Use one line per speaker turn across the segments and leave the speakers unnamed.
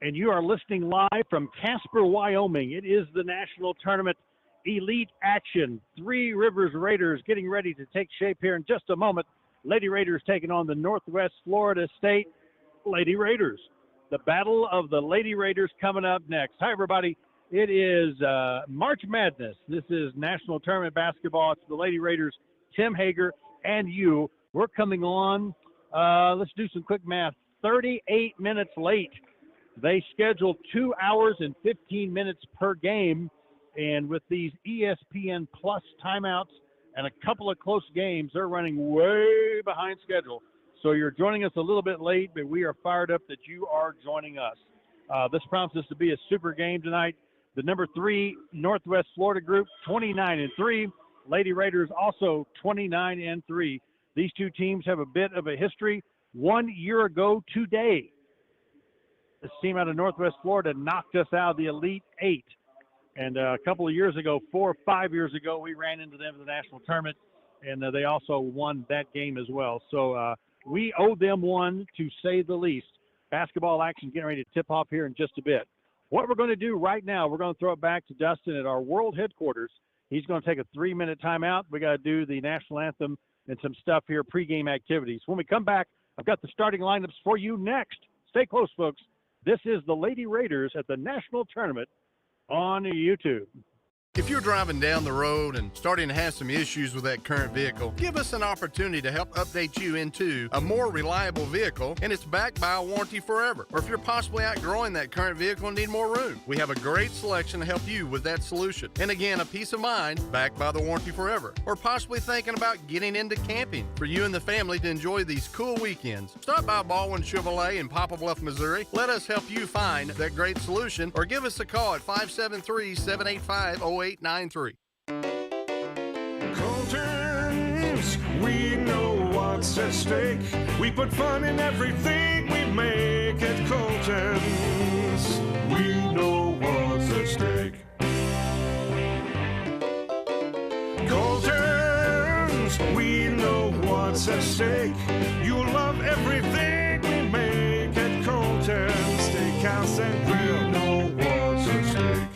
and you are listening live from Casper, Wyoming. It is the national tournament elite action. Three Rivers Raiders getting ready to take shape here in just a moment. Lady Raiders taking on the Northwest Florida State Lady Raiders. The battle of the Lady Raiders coming up next. Hi, everybody. It is March Madness. This is national tournament basketball. It's the Lady Raiders, Tim Hager, and you. We're coming on, let's do some quick math, 38 minutes late. They scheduled 2 hours and 15 minutes per game, and with these ESPN Plus timeouts and a couple of close games, they're running way behind schedule. So you're joining us a little bit late, but we are fired up that you are joining us. This promises to be a super game tonight. The number 3 Northwest Florida group, 29-3. Lady Raiders also 29-3. These two teams have a bit of a history. 1 year ago today, this team out of Northwest Florida knocked us out of the Elite Eight. And a couple of years ago, 4 or 5 years ago, we ran into them in the national tournament, and they also won that game as well. So we owe them one, to say the least. Basketball action getting ready to tip off here in just a bit. What we're going to do right now, we're going to throw it back to Dustin at our world headquarters. He's going to take a 3-minute timeout. We got to do the national anthem and some stuff here, pregame activities. When we come back, I've got the starting lineups for you next. Stay close, folks. This is the Lady Raiders at the National Tournament on YouTube.
If you're driving down the road and starting to have some issues with that current vehicle, give us an opportunity to help update you into a more reliable vehicle, and it's backed by a warranty forever. Or if you're possibly outgrowing that current vehicle and need more room, we have a great selection to help you with that solution. And again, a peace of mind backed by the warranty forever. Or possibly thinking about getting into camping for you and the family to enjoy these cool weekends. Stop by Baldwin Chevrolet in Poplar Bluff, Missouri. Let us help you find that great solution, or give us a call at 573-785-0893.
Colton's, we know what's at stake. We put fun in everything we make at Colton's. We know what's at stake. Colton's, we know what's at stake. You'll love everything we make at Colton's. Steakhouse and grill, know what's at stake.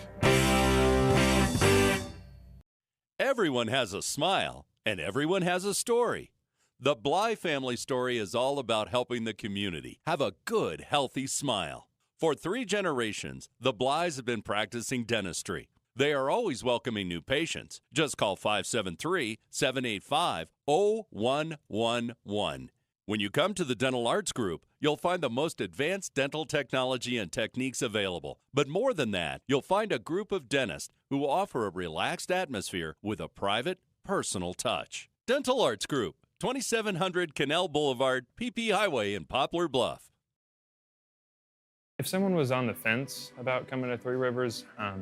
Everyone has a smile, and everyone has a story. The Bly family story is all about helping the community have a good, healthy smile. For 3 generations, the Blys have been practicing dentistry. They are always welcoming new patients. Just call 573-785-0111. When you come to the Dental Arts Group, you'll find the most advanced dental technology and techniques available. But more than that, you'll find a group of dentists who offer a relaxed atmosphere with a private, personal touch. Dental Arts Group, 2700 Canal Boulevard, PP Highway in Poplar Bluff.
If someone was on the fence about coming to Three Rivers, I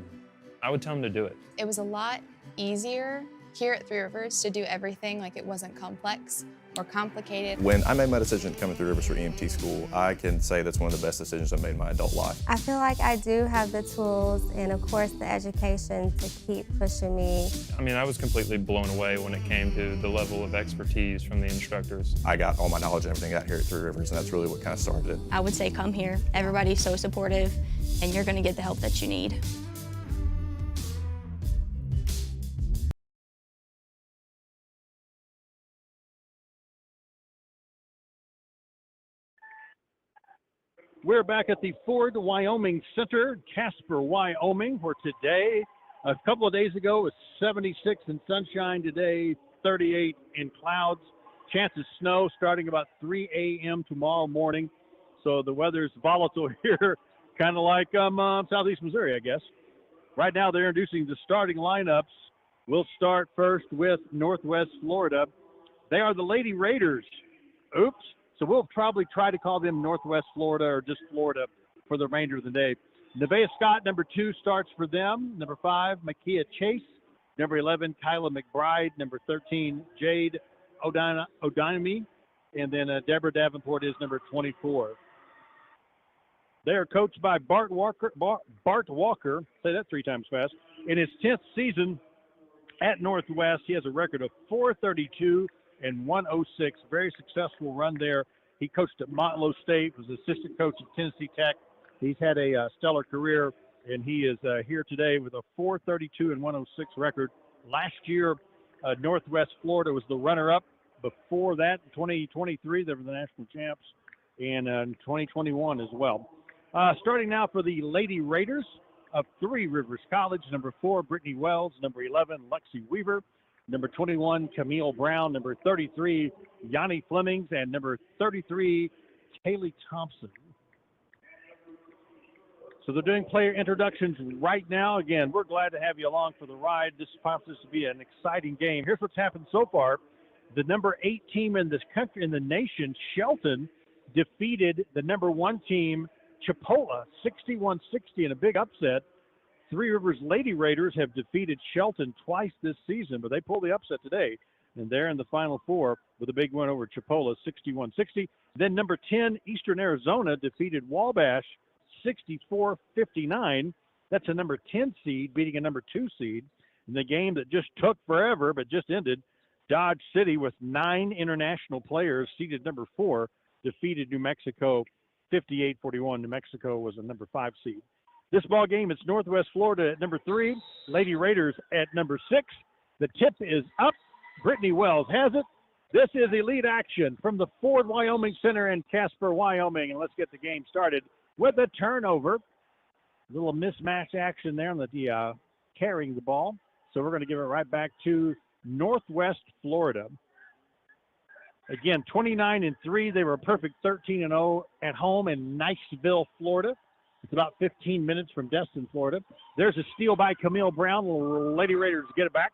would tell them to do it.
It was a lot easier here at Three Rivers to do everything. Like, it wasn't complex or complicated.
When I made my decision to come to Three Rivers for EMT school, I can say that's one of the best decisions I've made in my adult life.
I feel like I do have the tools and, of course, the education to keep pushing me.
I mean, I was completely blown away when it came to the level of expertise from the instructors.
I got all my knowledge and everything out here at Three Rivers, and that's really what kind of started it.
I would say come here. Everybody's so supportive, and you're going to get the help that you need.
We're back at the Ford Wyoming Center, Casper, Wyoming, where today, a couple of days ago, it was 76 in sunshine. Today, 38 in clouds. Chance of snow starting about 3 a.m. tomorrow morning. So the weather's volatile here, kind of like southeast Missouri, I guess. Right now, they're introducing the starting lineups. We'll start first with Northwest Florida. They are the Lady Raiders. Oops. So we'll probably try to call them Northwest Florida or just Florida for the remainder of the day. Nevaeh Scott, number 2, starts for them. Number 5, Makia Chase. Number 11, Kyla McBride. Number 13, Jade O'Dynamy. And then Deborah Davenport is number 24. They are coached by Bart Walker. Say that 3 times fast. In his 10th season at Northwest, he has a record of 432 and 106. Very successful run there. He coached at Montlow State, was assistant coach at Tennessee Tech, He's had a stellar career, and he is here today with a 432 and 106 record. Last year, Northwest Florida was the runner-up. Before that, in 2023, they were the national champs, and in 2021 as well. Starting now for the Lady Raiders of Three Rivers College, number 4, Brittany Wells, number 11, Lexi Weaver, number 21, Camille Brown, number 33, Yanni Flemings, and number 33, Kaylee Thompson. So they're doing player introductions right now. Again, we're glad to have you along for the ride. This promises to be an exciting game. Here's what's happened so far. The number 8 team in this country, in the nation, Shelton, defeated the number 1 team, Chipola, 61-60 in a big upset. Three Rivers Lady Raiders have defeated Shelton twice this season, but they pulled the upset today, and they're in the Final Four with a big win over Chipola, 61-60. Then number 10, Eastern Arizona, defeated Wabash, 64-59. That's a number 10 seed beating a number 2 seed in the game that just took forever but just ended. Dodge City, with 9 international players, seeded number 4, defeated New Mexico 58-41. New Mexico was a number 5 seed. This ball game, it's Northwest Florida at number 3, Lady Raiders at number 6. The tip is up. Brittany Wells has it. This is elite action from the Ford Wyoming Center in Casper, Wyoming. And let's get the game started with a turnover. A little mismatch action there on the carrying the ball. So we're going to give it right back to Northwest Florida. Again, 29-3. They were a perfect 13-0 at home in Niceville, Florida. It's about 15 minutes from Destin, Florida. There's a steal by Camille Brown. Lady Raiders get it back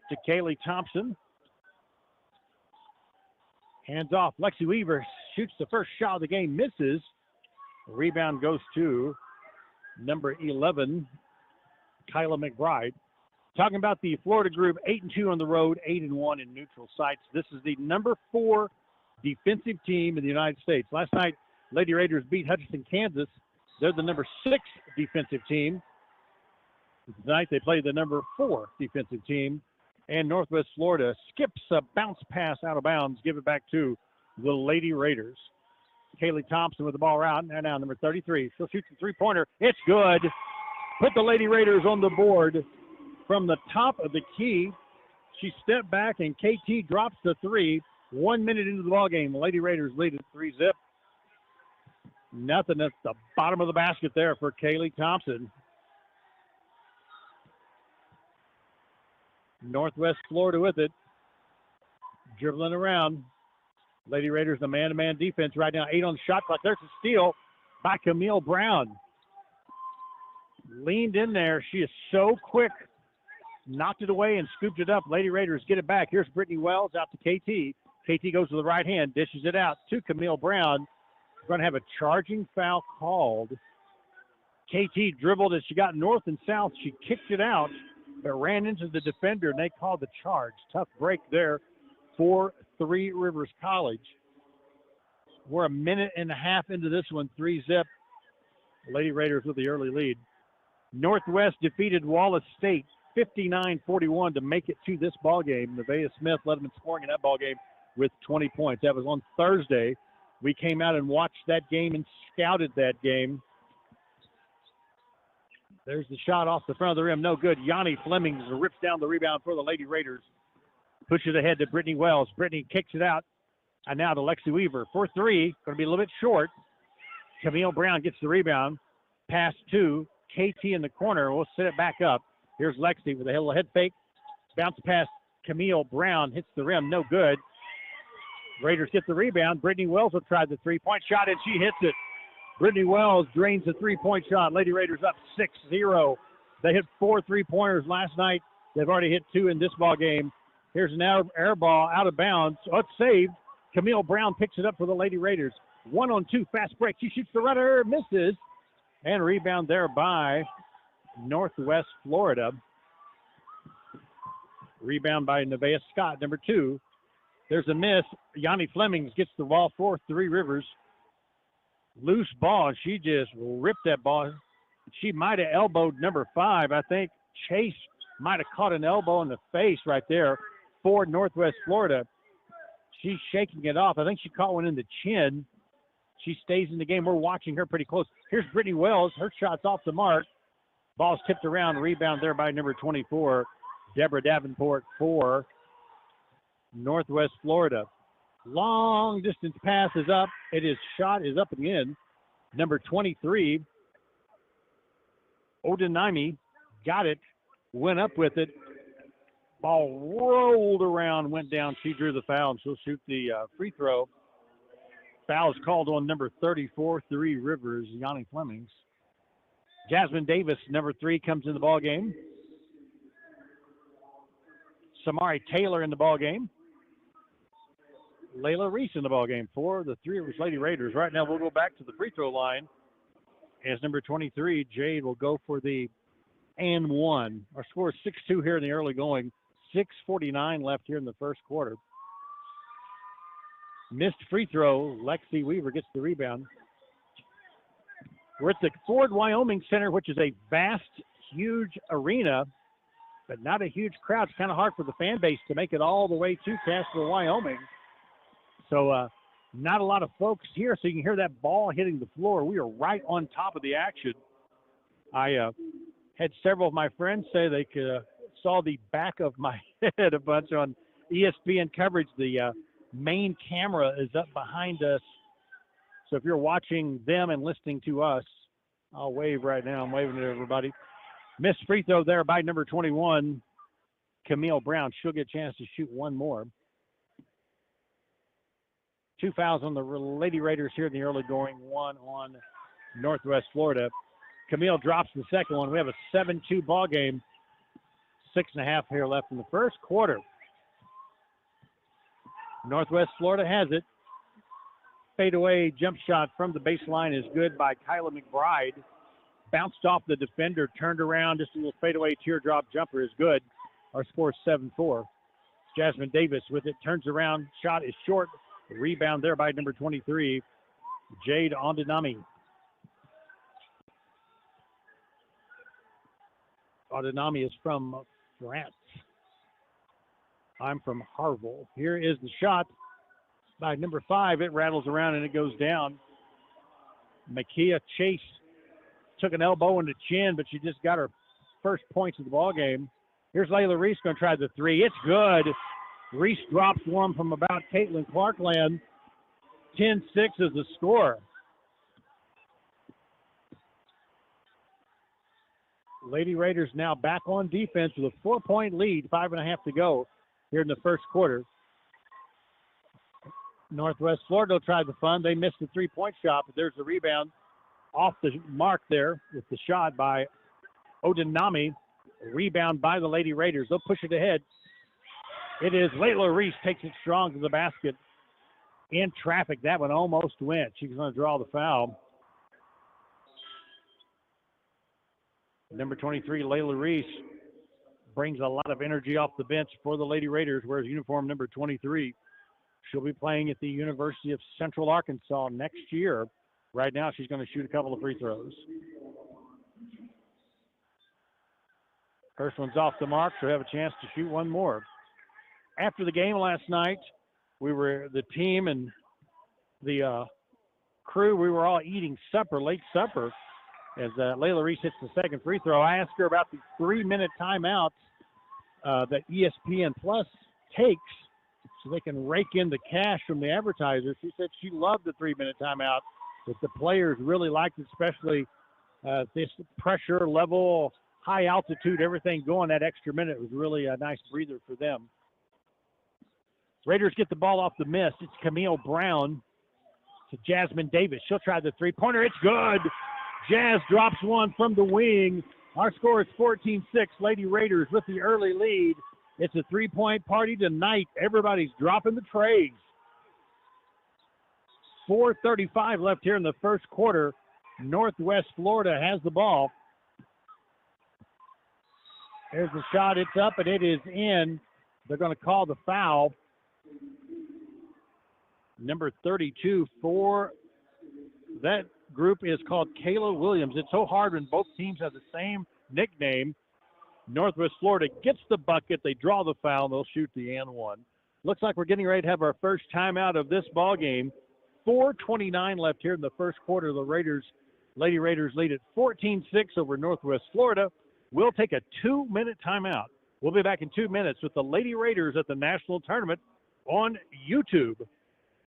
to Kaylee Thompson. Hands off. Lexi Weaver shoots the first shot of the game, misses. The rebound goes to number 11, Kyla McBride. Talking about the Florida group, 8-2 on the road, 8-1 in neutral sites. This is the number 4 defensive team in the United States. Last night, Lady Raiders beat Hutchinson, Kansas. They're the number 6 defensive team. Tonight they play the number 4 defensive team. And Northwest Florida skips a bounce pass out of bounds, give it back to the Lady Raiders. Kaylee Thompson with the ball out, and now number 33. She'll shoot the three-pointer. It's good. Put the Lady Raiders on the board from the top of the key. She stepped back, and KT drops the 3. 1 minute into the ballgame, the Lady Raiders lead at 3-zip. Nothing at the bottom of the basket there for Kaylee Thompson. Northwest Florida with it. Dribbling around. Lady Raiders, the man-to-man defense right now. 8 on the shot clock. There's a steal by Camille Brown. Leaned in there. She is so quick. Knocked it away and scooped it up. Lady Raiders get it back. Here's Brittany Wells out to KT. KT goes to the right hand, dishes it out to Camille Brown. Going to have a charging foul called. KT dribbled as she got north and south. She kicked it out, but ran into the defender, and they called the charge. Tough break there for Three Rivers College. We're a minute and a half into this one, 3-zip. Lady Raiders with the early lead. Northwest defeated Wallace State 59-41 to make it to this ballgame. Nevaeh Smith led them in scoring in that ballgame with 20 points. That was on Thursday. We came out and watched that game and scouted that game. There's the shot off the front of the rim. No good. Yanni Flemings rips down the rebound for the Lady Raiders. Pushes ahead to Brittany Wells. Brittany kicks it out. And now to Lexi Weaver for 3. Going to be a little bit short. Camille Brown gets the rebound. Pass to KT in the corner. We'll set it back up. Here's Lexi with a little head fake. Bounce past Camille Brown. Hits the rim. No good. Raiders get the rebound. Brittany Wells will try the three-point shot, and she hits it. Brittany Wells drains the three-point shot. Lady Raiders up 6-0. They hit 4 three-pointers last night. They've already hit 2 in this ball game. Here's an air ball out of bounds. Oh, it's saved. Camille Brown picks it up for the Lady Raiders. 1-on-2 fast break. She shoots the runner, misses. And rebound there by Northwest Florida. Rebound by Nevaeh Scott, number 2. There's a miss. Yanni Flemings gets the ball for Three Rivers. Loose ball. She just ripped that ball. She might have elbowed number 5. I think Chase might have caught an elbow in the face right there for Northwest Florida. She's shaking it off. I think she caught one in the chin. She stays in the game. We're watching her pretty close. Here's Brittany Wells. Her shot's off the mark. Ball's tipped around. Rebound there by number 24, Deborah Davenport for Northwest Florida. Long distance pass is up. Shot is up and in. Number 23, Odinami, got it, went up with it. Ball rolled around, went down. She drew the foul, and she'll shoot the free throw. Foul is called on number 34, Three Rivers, Yanni Flemings. Jasmine Davis, number 3, comes in the ball game. Samari Taylor in the ball game. Layla Reese in the ball game for the Three Rivers Lady Raiders. Right now, we'll go back to the free throw line as number 23, Jade, will go for the and one. Our score is 6-2 here in the early going. 6:49 left here in the first quarter. Missed free throw. Lexi Weaver gets the rebound. We're at the Ford Wyoming Center, which is a vast, huge arena, but not a huge crowd. It's kind of hard for the fan base to make it all the way to Casper, Wyoming. So not a lot of folks here, so you can hear that ball hitting the floor. We are right on top of the action. I had several of my friends say they saw the back of my head a bunch on ESPN coverage. The main camera is up behind us. So if you're watching them and listening to us, I'll wave right now. I'm waving at everybody. Missed free throw there by number 21, Camille Brown. She'll get a chance to shoot one more. 2 fouls on the Lady Raiders here in the early going, 1 on Northwest Florida. Camille drops the second one. We have a 7-2 ball game. 6.5 here left in the first quarter. Northwest Florida has it. Fadeaway jump shot from the baseline is good by Kyla McBride. Bounced off the defender, turned around. Just a little fadeaway teardrop jumper is good. Our score is 7-4. Jasmine Davis with it, turns around. Shot is short. Rebound there by number 23, Jade Ondanami. Ondanami is from France. I'm from Harville. Here is the shot by number 5. It rattles around and it goes down. Makia Chase took an elbow in the chin, but she just got her first points of the ball game. Here's Layla Reese going to try the 3. It's good. Reese drops one from about Caitlin Clarkland. 10-6 is the score. Lady Raiders now back on defense with a 4-point lead, 5.5 to go here in the first quarter. Northwest Florida tried the fun. They missed the 3-point shot, but there's the rebound off the mark there with the shot by Odinami. Rebound by the Lady Raiders. They'll push it ahead. It is Layla Reese takes it strong to the basket. In traffic, that one almost went. She's going to draw the foul. Number 23, Layla Reese, brings a lot of energy off the bench for the Lady Raiders, wears uniform number 23. She'll be playing at the University of Central Arkansas next year. Right now, she's going to shoot a couple of free throws. First one's off the mark, so we have a chance to shoot one more. After the game last night, the team and the crew, we were all eating supper, late supper, as Layla Reese hits the second free throw. I asked her about the 3-minute timeouts that ESPN Plus takes so they can rake in the cash from the advertisers. She said she loved the 3-minute timeout, that the players really liked it, especially this pressure level, high altitude, everything going. That extra minute was really a nice breather for them. Raiders get the ball off the miss. It's Camille Brown to Jasmine Davis. She'll try the 3-pointer. It's good. Jazz drops one from the wing. Our score is 14-6. Lady Raiders with the early lead. It's a 3-point party tonight. Everybody's dropping the trays. 4:35 left here in the first quarter. Northwest Florida has the ball. There's the shot. It's up, and it is in. They're going to call the foul. Number 32 for that group is called Kayla Williams. It's so hard when both teams have the same nickname. Northwest Florida gets the bucket. They draw the foul. They'll shoot the and one. Looks like we're getting ready to have our first timeout of this ball game. 4:29 left here in the first quarter. The Lady Raiders lead at 14-6 over Northwest Florida. We'll take a 2-minute timeout. We'll be back in 2 minutes with the Lady Raiders at the national tournament on YouTube.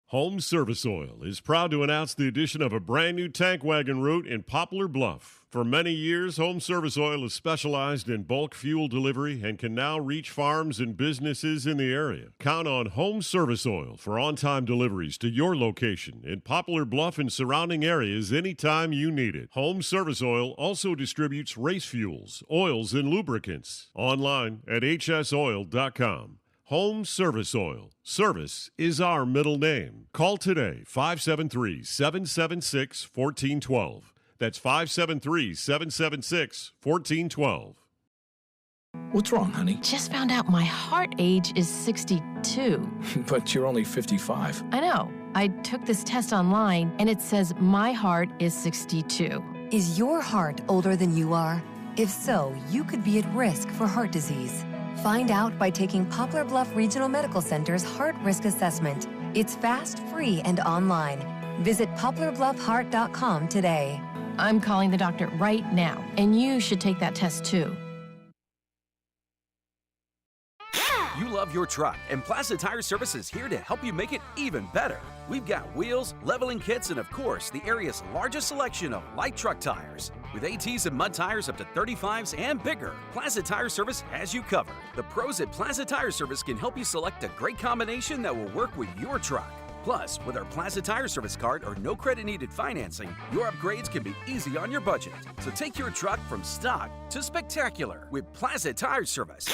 Home Service Oil is proud to announce the addition of a brand new tank wagon route in Poplar Bluff. For many years, Home Service Oil has specialized in bulk fuel delivery and can now reach farms and businesses in the area. Count on Home Service Oil for on-time deliveries to your location in Poplar Bluff and surrounding areas anytime you need it. Home Service Oil also distributes race fuels, oils, and lubricants. Online at hsoil.com. Home Service Oil. Service is our middle name. Call today, 573-776-1412. That's 573-776-1412.
What's wrong, honey?
Just found out my heart age is 62.
But you're only 55.
I know. I took this test online, and it says my heart is 62.
Is your heart older than you are? If so, you could be at risk for heart disease. Find out by taking Poplar Bluff Regional Medical Center's Heart Risk Assessment. It's fast, free, and online. Visit poplarbluffheart.com today.
I'm calling the doctor right now, and you should take that test too.
You love your truck, and Plaza Tire Service is here to help you make it even better. We've got wheels, leveling kits, and of course, the area's largest selection of light truck tires. With ATs and mud tires up to 35s and bigger, Plaza Tire Service has you covered. The pros at Plaza Tire Service can help you select a great combination that will work with your truck. Plus, with our Plaza Tire Service card or no credit needed financing, your upgrades can be easy on your budget. So take your truck from stock to spectacular with Plaza Tire Service.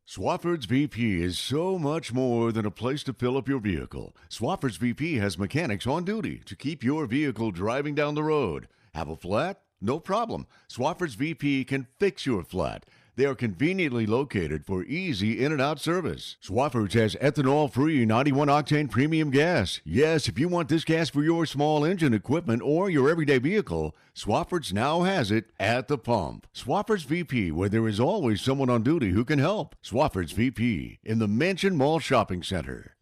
Swafford's VP is so much more than a place to fill up your vehicle. Swafford's VP has mechanics on duty to keep your vehicle driving down the road. Have a flat? No problem. Swafford's VP can fix your flat. They are conveniently located for easy in and out service. Swafford's has ethanol-free 91-octane premium gas. Yes, if you want this gas for your small engine equipment or your everyday vehicle, Swafford's now has it at the pump. Swafford's VP, where there is always someone on duty who can help. Swafford's VP in the Mansion Mall Shopping Center.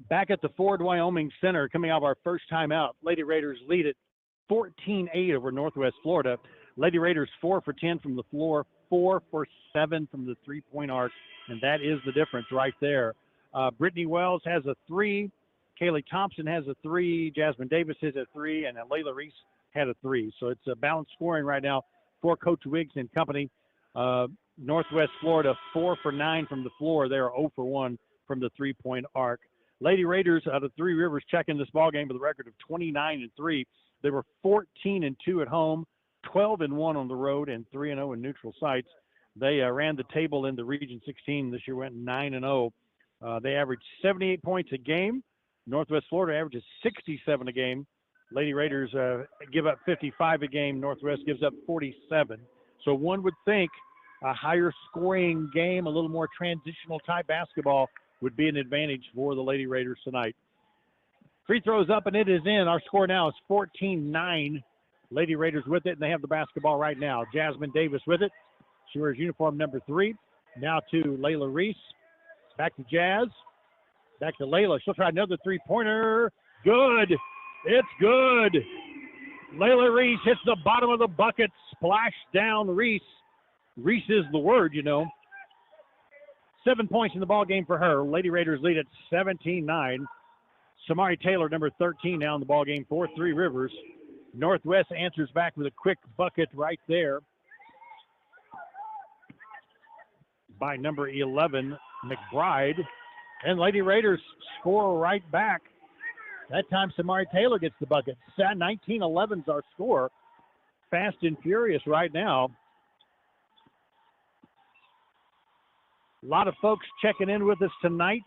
Back at the Ford Wyoming Center, coming out of our first time out, Lady Raiders lead it 14-8 over Northwest Florida. Lady Raiders 4 for 10 from the floor, 4 for 7 from the three-point arc, and that is the difference right there. Brittany Wells has a 3, Kaylee Thompson has a 3, Jasmine Davis has a 3, and Layla Reese had a 3. So it's a balanced scoring right now for Coach Wiggs and company. Northwest Florida 4 for 9 from the floor. They are 0 for 1 from the three-point arc. Lady Raiders out of Three Rivers checking this ballgame with a record of 29-3. They were 14-2 at home, 12-1 on the road, and 3-0 in neutral sites. They ran the table in the Region 16 this year, went 9-0. They averaged 78 points a game. Northwest Florida averages 67 a game. Lady Raiders give up 55 a game. Northwest gives up 47. So one would think a higher scoring game, a little more transitional type basketball would be an advantage for the Lady Raiders tonight. Free throws up, and it is in. Our score now is 14-9. Lady Raiders with it, and they have the basketball right now. Jasmine Davis with it. She wears uniform number 3. Now to Layla Reese. Back to Jazz. Back to Layla. She'll try another three-pointer. Good. It's good. Layla Reese hits the bottom of the bucket. Splash down Reese. Reese is the word, you know. 7 points in the ball game for her. Lady Raiders lead at 17-9. Samari Taylor, number 13, now in the ball game for Three Rivers. Northwest answers back with a quick bucket right there by number 11, McBride. And Lady Raiders score right back. That time Samari Taylor gets the bucket. 19-11 is our score. Fast and furious right now. A lot of folks checking in with us tonight.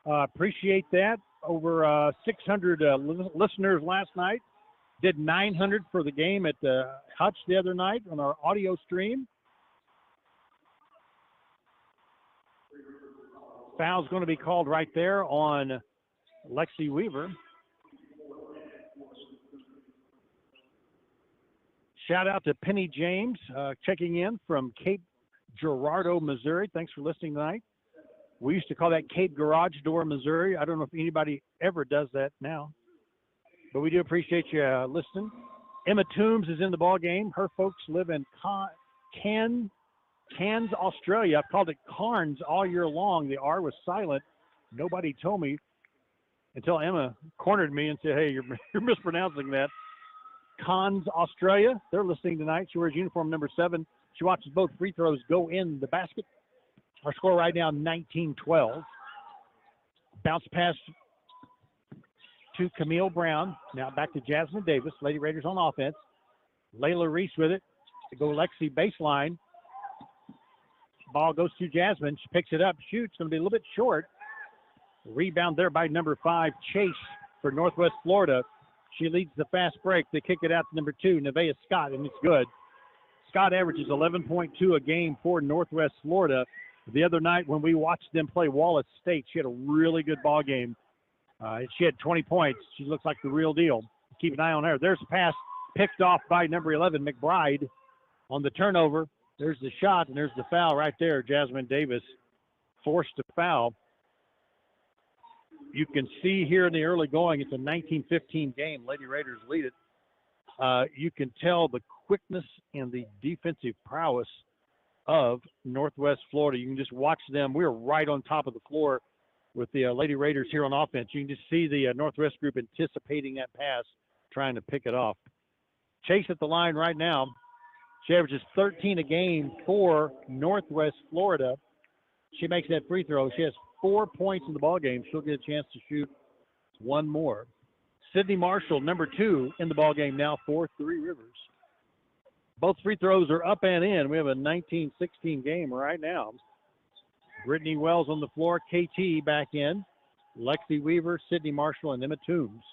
Appreciate that. Over 600 listeners last night. Did 900 for the game at Hutch the other night on our audio stream. Foul's going to be called right there on Lexi Weaver. Shout out to Penny James checking in from Cape Gerardo, Missouri. Thanks for listening tonight. We used to call that Cape Garage Door, Missouri. I don't know if anybody ever does that now, but we do appreciate you listening. Emma Toombs is in the ball game. Her folks live in Cairns, Australia. I've called it Cairns all year long. The R was silent. Nobody told me until Emma cornered me and said, hey, you're mispronouncing that. Cairns, Australia. They're listening tonight. She wears uniform number 7. She watches both free throws go in the basket. Our score right now, 19-12. Bounce pass to Camille Brown. Now back to Jasmine Davis. Lady Raiders on offense. Layla Reese with it. To go Lexi baseline. Ball goes to Jasmine. She picks it up, shoots. Going to be a little bit short. Rebound there by number 5, Chase for Northwest Florida. She leads the fast break. They kick it out to number 2, Nevaeh Scott, and it's good. Scott averages 11.2 a game for Northwest Florida. The other night when we watched them play Wallace State, she had a really good ball game. She had 20 points. She looks like the real deal. Keep an eye on her. There's a pass picked off by number 11, McBride, on the turnover. There's the shot, and there's the foul right there. Jasmine Davis forced to foul. You can see here in the early going, it's a 19-15 game. Lady Raiders lead it. You can tell the quickness and the defensive prowess of Northwest Florida. You can just watch them. We're right on top of the floor with the Lady Raiders here on offense. You can just see the Northwest group anticipating that pass, trying to pick it off. Chase at the line right now. She averages 13 a game for Northwest Florida. She makes that free throw. She has 4 points in the ball game. She'll get a chance to shoot one more. Sydney Marshall, number 2 in the ball game now for Three Rivers. Both free throws are up and in. We have a 19-16 game right now. Brittany Wells on the floor, KT back in. Lexi Weaver, Sydney Marshall, and Emma Toombs.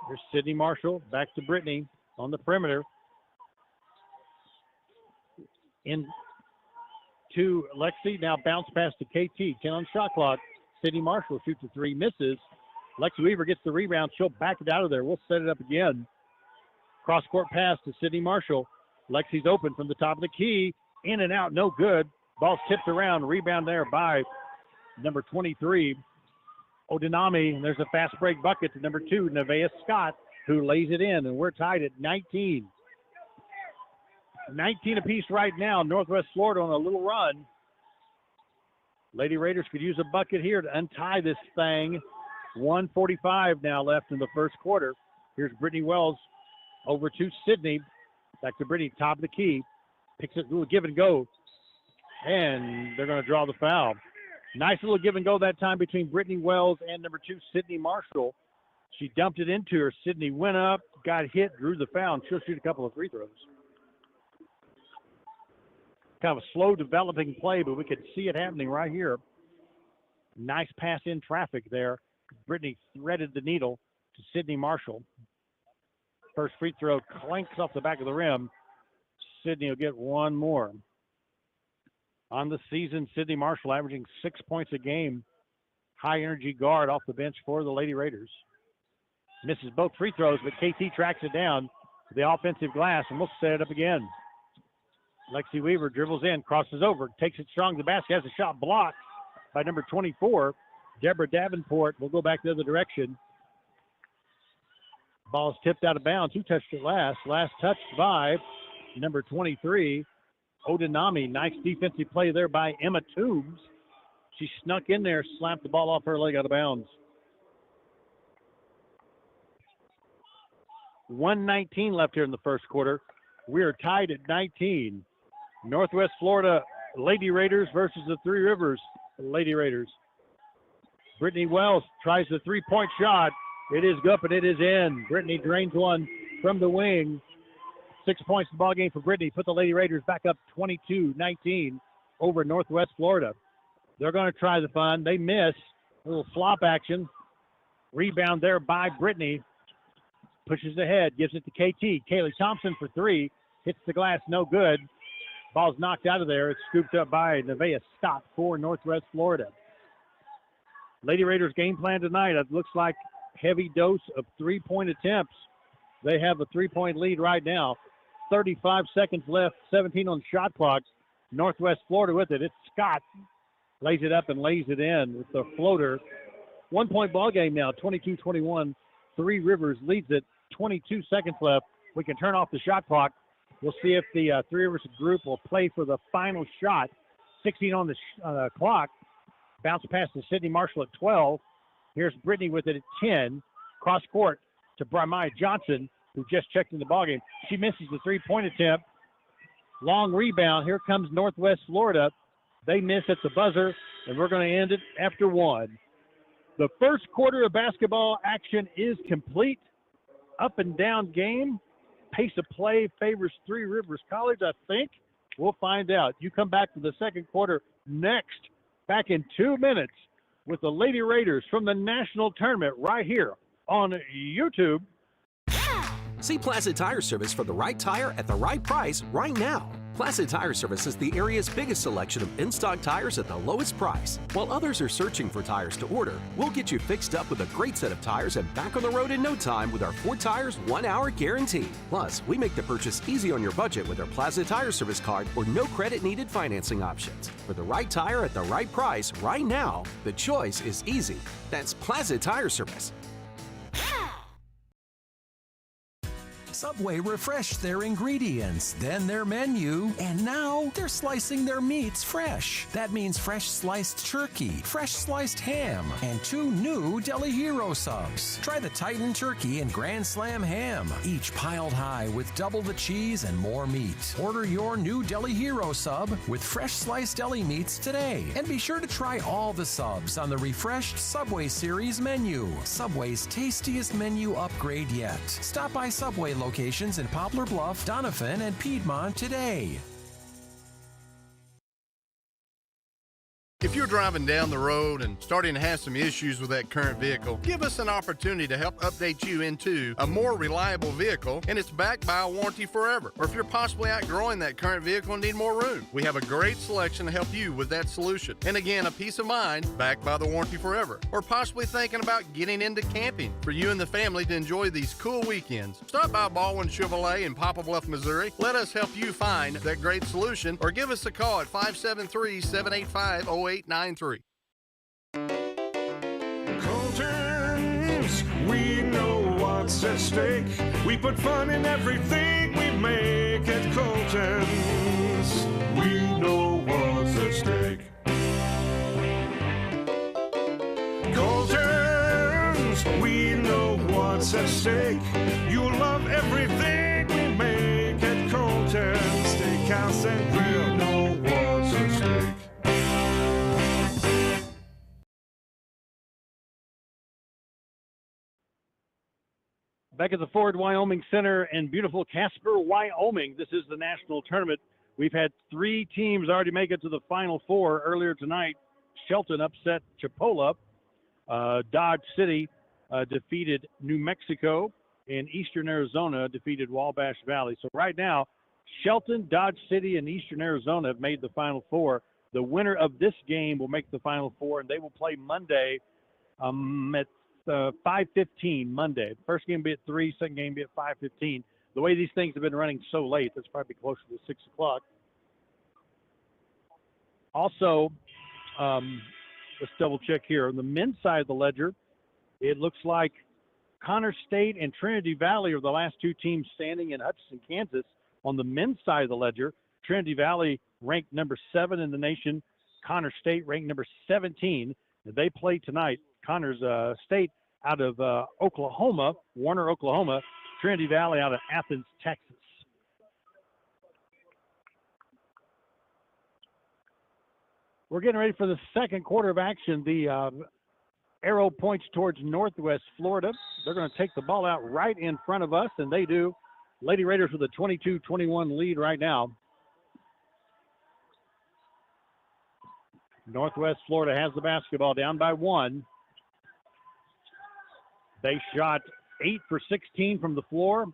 There's Sydney Marshall, back to Brittany on the perimeter. In to Lexi, now bounce pass to KT. 10 on shot clock. Sydney Marshall shoots a 3, misses. Lexi Weaver gets the rebound. She'll back it out of there. We'll set it up again. Cross-court pass to Sydney Marshall. Lexi's open from the top of the key. In and out, no good. Ball's tipped around. Rebound there by number 23, Odinami. And there's a fast break bucket to number 2, Nevaeh Scott, who lays it in. And we're tied at 19. 19 apiece right now. Northwest Florida on a little run. Lady Raiders could use a bucket here to untie this thing. 1:45 now left in the first quarter. Here's Brittany Wells over to Sydney. Back to Brittany, top of the key. Picks it, little give and go. And they're going to draw the foul. Nice little give and go that time between Brittany Wells and number 2, Sydney Marshall. She dumped it into her. Sydney went up, got hit, drew the foul, and she'll shoot a couple of free throws. Kind of a slow developing play, but we could see it happening right here. Nice pass in traffic there. Brittany threaded the needle to Sydney Marshall. First free throw clanks off the back of the rim. Sydney will get one more. On the season, Sydney Marshall averaging 6 points a game. High energy guard off the bench for the Lady Raiders. Misses both free throws, but KT tracks it down to the offensive glass, and we'll set it up again. Lexi Weaver dribbles in, crosses over, takes it strong to the basket, has a shot blocked by number 24, Deborah Davenport. Will go back the other direction. Ball's tipped out of bounds. Who touched it last? Last touched by number 23, Odinami. Nice defensive play there by Emma Toombs. She snuck in there, slapped the ball off her leg out of bounds. 1:19 left here in the first quarter. We are tied at 19. Northwest Florida Lady Raiders versus the Three Rivers Lady Raiders. Brittany Wells tries the three-point shot. It is up and it is in. Brittany drains one from the wing. 6 points in the ball game for Brittany. Put the Lady Raiders back up 22-19 over Northwest Florida. They're going to try the fun. They miss. A little flop action. Rebound there by Brittany. Pushes ahead, gives it to KT. Kaylee Thompson for 3. Hits the glass, no good. Ball's knocked out of there. It's scooped up by Nevaeh Scott for Northwest Florida. Lady Raiders game plan tonight. It looks like heavy dose of three-point attempts. They have a three-point lead right now. 35 seconds left, 17 on shot clock. Northwest Florida with it. It's Scott. Lays it up and lays it in with the floater. 1-point ball game now, 22-21. Three Rivers leads it, 22 seconds left. We can turn off the shot clock. We'll see if the Three Rivers group will play for the final shot. 16 on the clock. Bounce pass to Sydney Marshall at 12. Here's Brittany with it at 10. Cross court to Bramaya Johnson, who just checked in the ballgame. She misses the three-point attempt. Long rebound. Here comes Northwest Florida. They miss at the buzzer, and we're going to end it after one. The first quarter of basketball action is complete. Up and down game. Pace of play favors Three Rivers College, I think. We'll find out. You come back to the second quarter next, back in 2 minutes, with the Lady Raiders from the national tournament right here on YouTube.
See Plaza Tire Service for the right tire at the right price right now. Plaza Tire Service is the area's biggest selection of in-stock tires at the lowest price. While others are searching for tires to order, we'll get you fixed up with a great set of tires and back on the road in no time with our 4 tires, 1 hour guarantee. Plus, we make the purchase easy on your budget with our Plaza Tire Service card or no credit needed financing options. For the right tire at the right price right now, the choice is easy. That's Plaza Tire Service.
Subway refreshed their ingredients, then their menu, and now they're slicing their meats fresh. That means fresh sliced turkey, fresh sliced ham, and 2 new Deli Hero subs. Try the Titan Turkey and Grand Slam Ham, each piled high with double the cheese and more meat. Order your new Deli Hero sub with fresh sliced deli meats today. And be sure to try all the subs on the refreshed Subway Series menu. Subway's tastiest menu upgrade yet. Stop by Subway locations in Poplar Bluff, Doniphan, and Piedmont today.
If you're driving down the road and starting to have some issues with that current vehicle, give us an opportunity to help update you into a more reliable vehicle, and it's backed by a warranty forever. Or if you're possibly outgrowing that current vehicle and need more room, we have a great selection to help you with that solution. And again, a peace of mind backed by the warranty forever. Or possibly thinking about getting into camping for you and the family to enjoy these cool weekends. Stop by Baldwin Chevrolet in Poplar Bluff, Missouri. Let us help you find that great solution, or give us a call at 573-785-0893.
Colton's, we know what's at stake. We put fun in everything we make at Colton's. We know what's at stake. Colton's, we know what's at stake. You'll love everything we make at Colton's. Steakhouse and grill, we know what's at stake.
Back at the Ford Wyoming Center in beautiful Casper, Wyoming. This is the national tournament. We've had 3 teams already make it to the Final Four earlier tonight. Shelton upset Chipola. Dodge City defeated New Mexico. And Eastern Arizona defeated Wabash Valley. So right now, Shelton, Dodge City, and Eastern Arizona have made the Final Four. The winner of this game will make the Final Four, and they will play Monday at 5:15 Monday. First game will be at 3, second game will be at 5:15. The way these things have been running so late, that's probably closer to 6 o'clock. Also, let's double check here. On the men's side of the ledger, it looks like Connor State and Trinity Valley are the last 2 teams standing in Hutchinson, Kansas. On the men's side of the ledger, Trinity Valley ranked number 7 in the nation. Connor State ranked number 17. They play tonight. Connors State out of Oklahoma, Warner, Oklahoma. Trinity Valley out of Athens, Texas. We're getting ready for the second quarter of action. The arrow points towards Northwest Florida. They're going to take the ball out right in front of us, and they do. Lady Raiders with a 22-21 lead right now. Northwest Florida has the basketball, down by 1. They shot 8 for 16 from the floor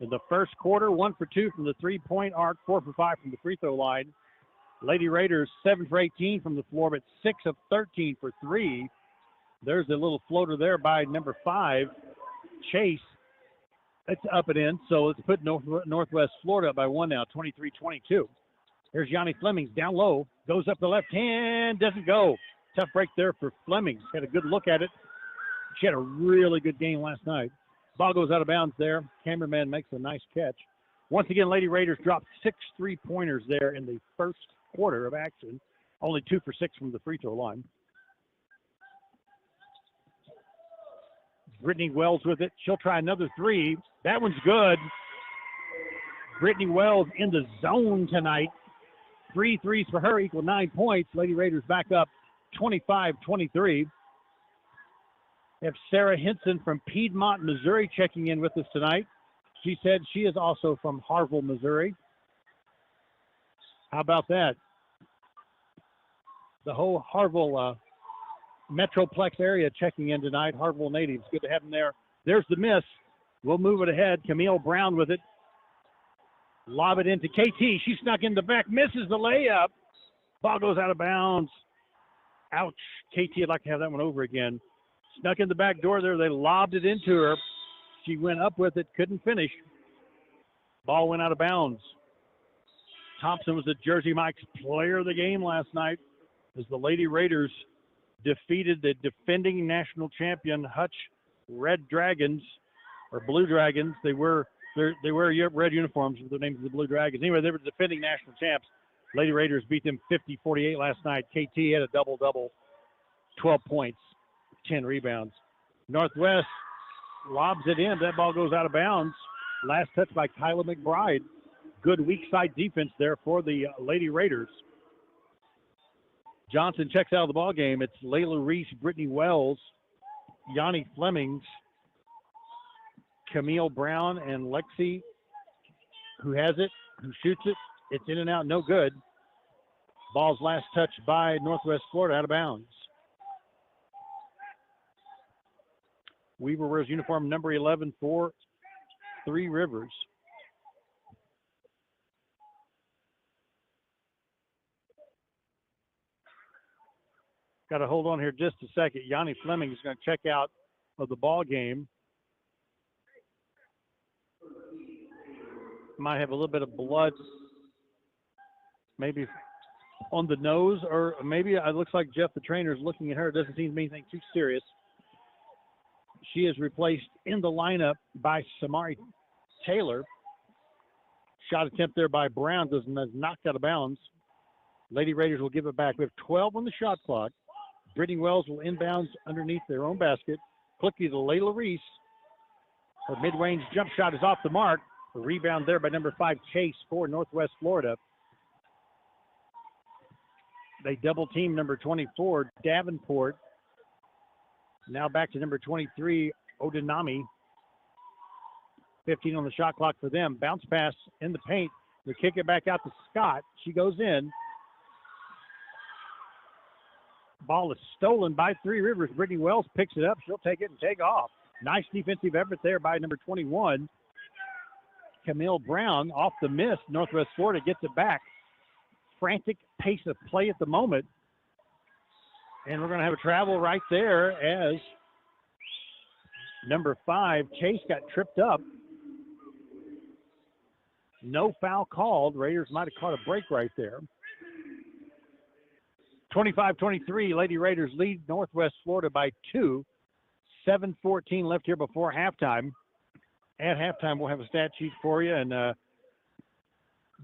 in the first quarter, 1 for 2 from the three-point arc, 4 for 5 from the free throw line. Lady Raiders 7 for 18 from the floor, but 6 of 13 for 3. There's a little floater there by number 5, Chase. It's up and in, so let's put Northwest Florida up by 1 now, 23-22. Here's Yanni Flemings down low. Goes up the left hand. Doesn't go. Tough break there for Flemings. Had a good look at it. She had a really good game last night. Ball goes out of bounds there. Cameraman makes a nice catch. Once again, Lady Raiders dropped 6 3-pointers there in the first quarter of action. Only 2 for 6 from the free throw line. Brittany Wells with it. She'll try another 3. That one's good. Brittany Wells in the zone tonight. 3 threes for her equal 9 points. Lady Raiders back up 25-23. We have Sarah Henson from Piedmont, Missouri checking in with us tonight. She said she is also from Harville, Missouri. How about that? The whole Harville Metroplex area checking in tonight. Harville natives. Good to have them there. There's the miss. We'll move it ahead. Camille Brown with it. Lob it into KT. She snuck in the back. Misses the layup. Ball goes out of bounds. Ouch. KT would like to have that one over again. Snuck in the back door there. They lobbed it into her. She went up with it. Couldn't finish. Ball went out of bounds. Thompson was the Jersey Mike's player of the game last night as the Lady Raiders defeated the defending national champion Hutch Red Dragons, or Blue Dragons. They wear red uniforms with the names of the Blue Dragons. Anyway, they were the defending national champs. Lady Raiders beat them 50-48 last night. KT had a double-double, 12 points, 10 rebounds. Northwest lobs it in. That ball goes out of bounds. Last touch by Kyla McBride. Good weak side defense there for the Lady Raiders. Johnson checks out of the ball game. It's Layla Reese, Brittany Wells, Yanni Flemings, Camille Brown, and Lexi, who has it, who shoots it. It's in and out, no good. Ball's last touch by Northwest Florida, out of bounds. Weaver wears uniform number 11 for Three Rivers. Got to hold on here just a second. Yanni Fleming is going to check out of the ball game. Might have a little bit of blood, maybe on the nose, or maybe it looks like Jeff, the trainer, is looking at her. It doesn't seem to be anything too serious. She is replaced in the lineup by Samari Taylor. Shot attempt there by Brown is knocked out of bounds. Lady Raiders will give it back. We have 12 on the shot clock. Brittany Wells will inbounds underneath their own basket. Quickly to Layla Reese. Her mid-range jump shot is off the mark. A rebound there by number 5, Chase, for Northwest Florida. They double team number 24, Davenport. Now back to number 23, Odinami. 15 on the shot clock for them. Bounce pass in the paint. They kick it back out to Scott. She goes in. Ball is stolen by Three Rivers. Brittany Wells picks it up. She'll take it and take off. Nice defensive effort there by number 21. Camille Brown off the miss. Northwest Florida gets it back. Frantic pace of play at the moment. And we're going to have a travel right there as number 5, Chase, got tripped up. No foul called. Raiders might have caught a break right there. 25-23, Lady Raiders lead Northwest Florida by 2. 7:14 left here before halftime. At halftime, we'll have a stat sheet for you and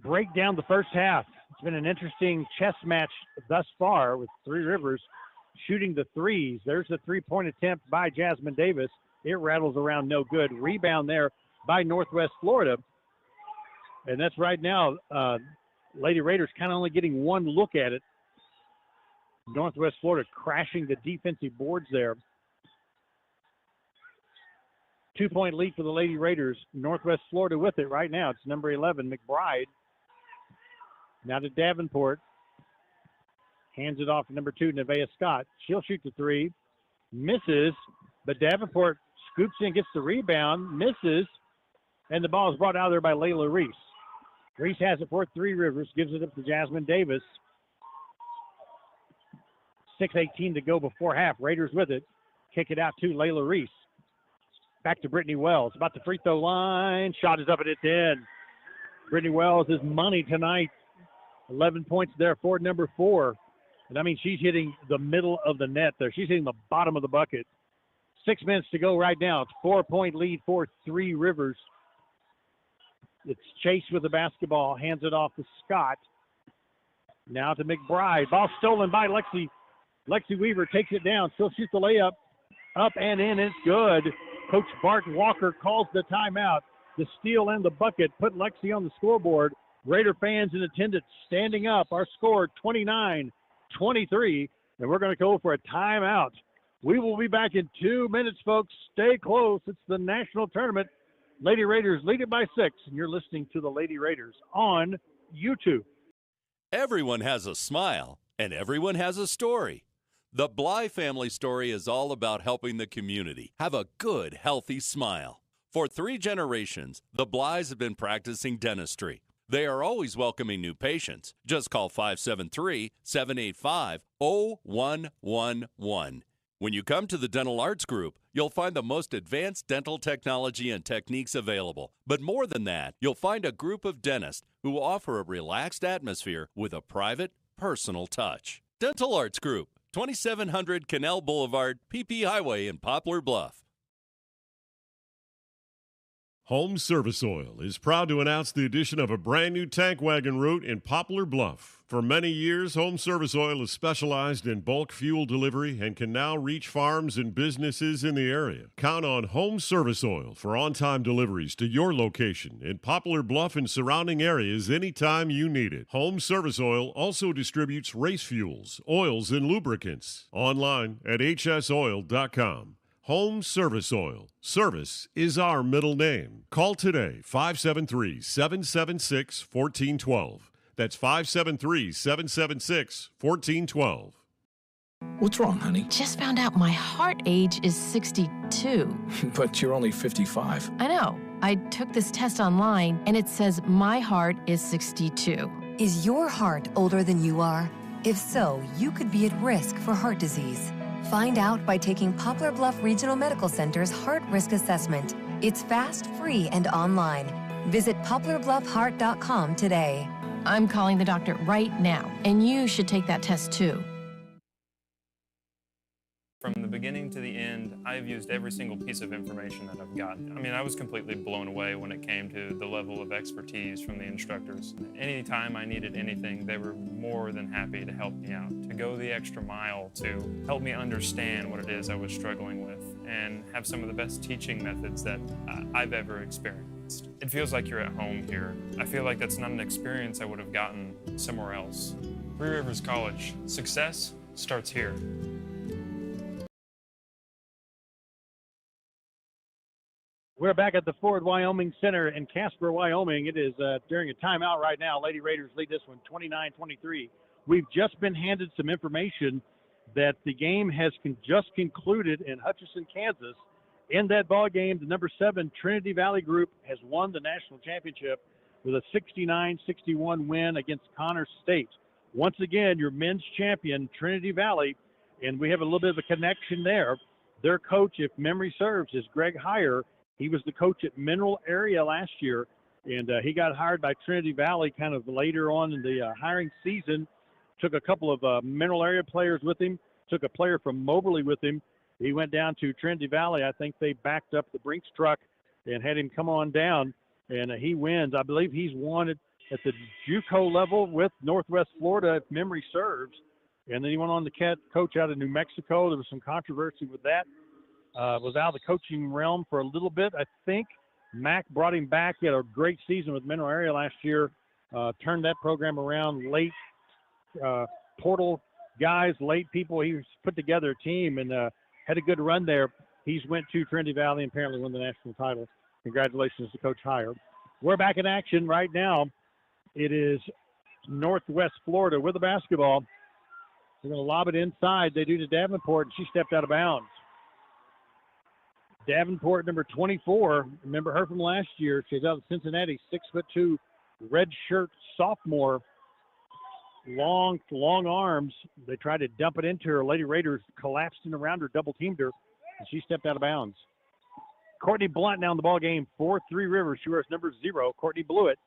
break down the first half. It's been an interesting chess match thus far with Three Rivers shooting the threes. There's a three-point attempt by Jasmine Davis. It rattles around, no good. Rebound there by Northwest Florida. And that's right now, Lady Raiders kind of only getting one look at it. Northwest Florida crashing the defensive boards there. 2-point lead for the Lady Raiders. Northwest Florida with it right now. It's number 11, McBride. Now to Davenport. Hands it off to number 2, Nevaeh Scott. She'll shoot the three. Misses, but Davenport scoops in, gets the rebound, misses, and the ball is brought out there by Layla Reese. Reese has it for Three Rivers, gives it up to Jasmine Davis. 6:18 to go before half. Raiders with it. Kick it out to Layla Reese. Back to Brittany Wells. About the free throw line. Shot is up and it's in. Brittany Wells is money tonight. 11 points there for number 4. And I mean, she's hitting the middle of the net there. She's hitting the bottom of the bucket. 6 minutes to go right now. It's 4-point lead for Three Rivers. It's Chase with the basketball, hands it off to Scott. Now to McBride. Ball stolen by Lexi. Lexi Weaver takes it down. Still shoots the layup. Up and in. It's good. Coach Bart Walker calls the timeout. The steal and the bucket put Lexi on the scoreboard. Raider fans in attendance standing up. Our score 29-23. And we're going to go for a timeout. We will be back in 2 minutes, folks. Stay close. It's the national tournament. Lady Raiders lead it by 6, and you're listening to the Lady Raiders on YouTube.
Everyone has a smile, and everyone has a story. The Bly family story is all about helping the community have a good, healthy smile. For 3 generations, the Blys have been practicing dentistry. They are always welcoming new patients. Just call 573-785-0111. When you come to the Dental Arts Group, you'll find the most advanced dental technology and techniques available. But more than that, you'll find a group of dentists who offer a relaxed atmosphere with a private, personal touch. Dental Arts Group, 2700 Canal Boulevard, PP Highway in Poplar Bluff.
Home Service Oil is proud to announce the addition of a brand new tank wagon route in Poplar Bluff. For many years, Home Service Oil has specialized in bulk fuel delivery and can now reach farms and businesses in the area. Count on Home Service Oil for on-time deliveries to your location in Poplar Bluff and surrounding areas anytime you need it. Home Service Oil also distributes race fuels, oils, and lubricants. Online at hsoil.com. Home Service Oil. Service is our middle name. Call today, 573-776-1412. That's 573-776-1412.
What's wrong, honey?
Just found out my heart age is 62.
But you're only 55.
I know. I took this test online, and it says my heart is 62.
Is your heart older than you are? If so, you could be at risk for heart disease. Find out by taking Poplar Bluff Regional Medical Center's Heart Risk Assessment. It's fast, free, and online. Visit poplarbluffheart.com today.
I'm calling the doctor right now, and you should take that test too.
From the beginning to the end, I've used every single piece of information that I've gotten. I mean, I was completely blown away when it came to the level of expertise from the instructors. Anytime I needed anything, they were more than happy to help me out, to go the extra mile to help me understand what it is I was struggling with and have some of the best teaching methods that I've ever experienced. It feels like you're at home here. I feel like that's not an experience I would have gotten somewhere else. Three Rivers College, success starts here.
We're back at the Ford Wyoming Center in Casper, Wyoming. It is during a timeout right now. Lady Raiders lead this one 29-23. We've just been handed some information that the game has just concluded in Hutchinson, Kansas. In that ball game, the number 7 Trinity Valley group has won the national championship with a 69-61 win against Connors State. Once again, your men's champion, Trinity Valley, and we have a little bit of a connection there. Their coach, if memory serves, is Greg Heyer. He was the coach at Mineral Area last year, and he got hired by Trinity Valley kind of later on in the hiring season. Took a couple of Mineral Area players with him, took a player from Moberly with him. He went down to Trinity Valley. I think they backed up the Brinks truck and had him come on down, and he wins. I believe he's won it at the JUCO level with Northwest Florida, if memory serves. And then he went on to coach out of New Mexico. There was some controversy with that. Was out of the coaching realm for a little bit, I think. Mac brought him back. He had a great season with Mineral Area last year. Turned that program around late. Portal guys, late people. He put together a team and had a good run there. He's went to Trinity Valley and apparently won the national title. Congratulations to Coach Heyer. We're back in action right now. It is Northwest Florida with the basketball. They're going to lob it inside. They do to Davenport, and she stepped out of bounds. Davenport, number 24. Remember her from last year. She's out of Cincinnati, 6'2", red shirt sophomore. Long arms. They tried to dump it into her. Lady Raiders collapsed in around her, double-teamed her, and she stepped out of bounds. Courtney Blunt now in the ball game for Three Rivers. She wears number 0. Courtney Blewett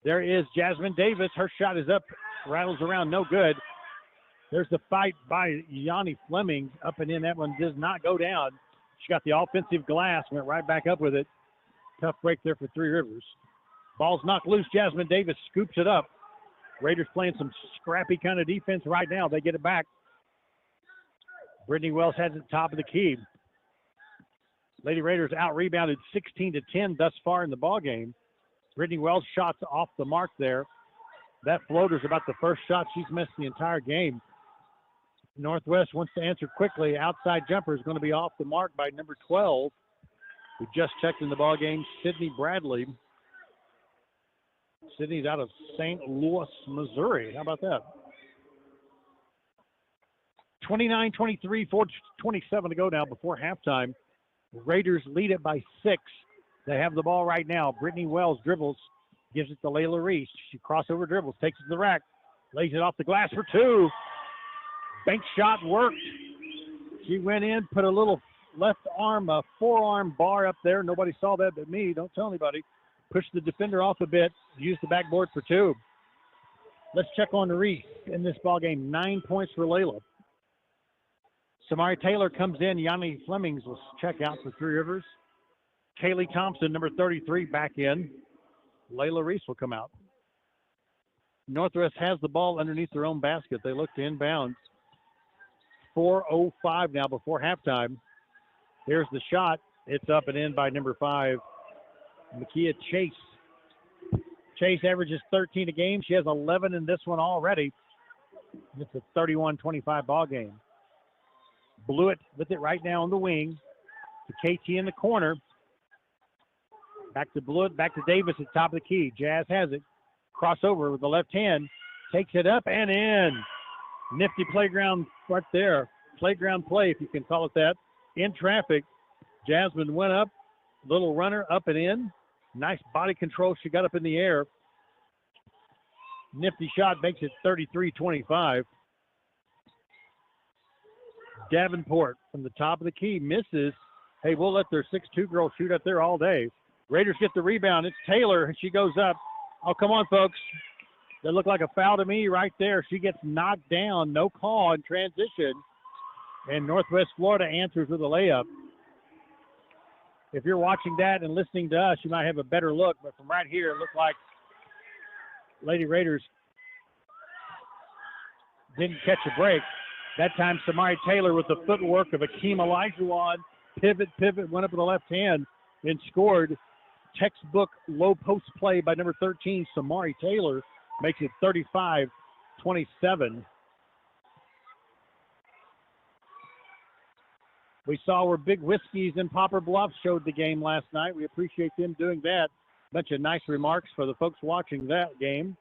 There is Jasmine Davis. Her shot is up, rattles around, no good. There's the fight by Yanni Fleming. Up and in. That one does not go down. She got the offensive glass, went right back up with it. Tough break there for Three Rivers. Ball's knocked loose. Jasmine Davis scoops it up. Raiders playing some scrappy kind of defense right now. They get it back. Brittany Wells has it at the top of the key. Lady Raiders out-rebounded 16-10 thus far in the ballgame. Brittany Wells shots off the mark there. That floater's about the first shot she's missed the entire game. Northwest wants to answer quickly. Outside jumper is going to be off the mark by number 12. We just checked in the ballgame, Sydney Bradley. Sydney's out of St. Louis, Missouri. How about that? 29-23, 4:27 to go now before halftime. Raiders lead it by 6. They have the ball right now. Brittany Wells dribbles, gives it to Layla Reese. She crossover dribbles, takes it to the rack, lays it off the glass for 2. Bank shot worked. She went in, put a little left arm, a forearm bar up there. Nobody saw that but me. Don't tell anybody. Pushed the defender off a bit, used the backboard for 2. Let's check on Reese in this ballgame. 9 points for Layla. Samari Taylor comes in. Yanni Flemings will check out for Three Rivers. Kaylee Thompson, number 33, back in. Layla Reese will come out. Northwest has the ball underneath their own basket. They look to inbounds. 4:05 now before halftime. Here's the shot. It's up and in by number 5, Makia Chase. Chase averages 13 a game. She has 11 in this one already. It's a 31-25 ball game. Blewett with it right now on the wing. To KT in the corner. Back to Blewett, back to Davis at the top of the key. Jazz has it. Crossover with the left hand. Takes it up and in. Nifty playground right there. Playground play, if you can call it that. In traffic. Jasmine went up. Little runner up and in. Nice body control. She got up in the air. Nifty shot makes it 33-25. Davenport from the top of the key misses. Hey, we'll let their 6'2 girl shoot up there all day. Raiders get the rebound. It's Taylor. She goes up. Oh, come on, folks. That looked like a foul to me right there. She gets knocked down. No call in transition. And Northwest Florida answers with a layup. If you're watching that and listening to us, you might have a better look. But from right here, it looked like Lady Raiders didn't catch a break. That time, Samari Taylor with the footwork of Akeem Elijah pivot, went up with the left hand and scored. Textbook low post play by number 13, Samari Taylor, makes it 35-27. We saw where Big Whiskies and Popper Bluff showed the game last night. We appreciate them doing that. Bunch of nice remarks for the folks watching that game.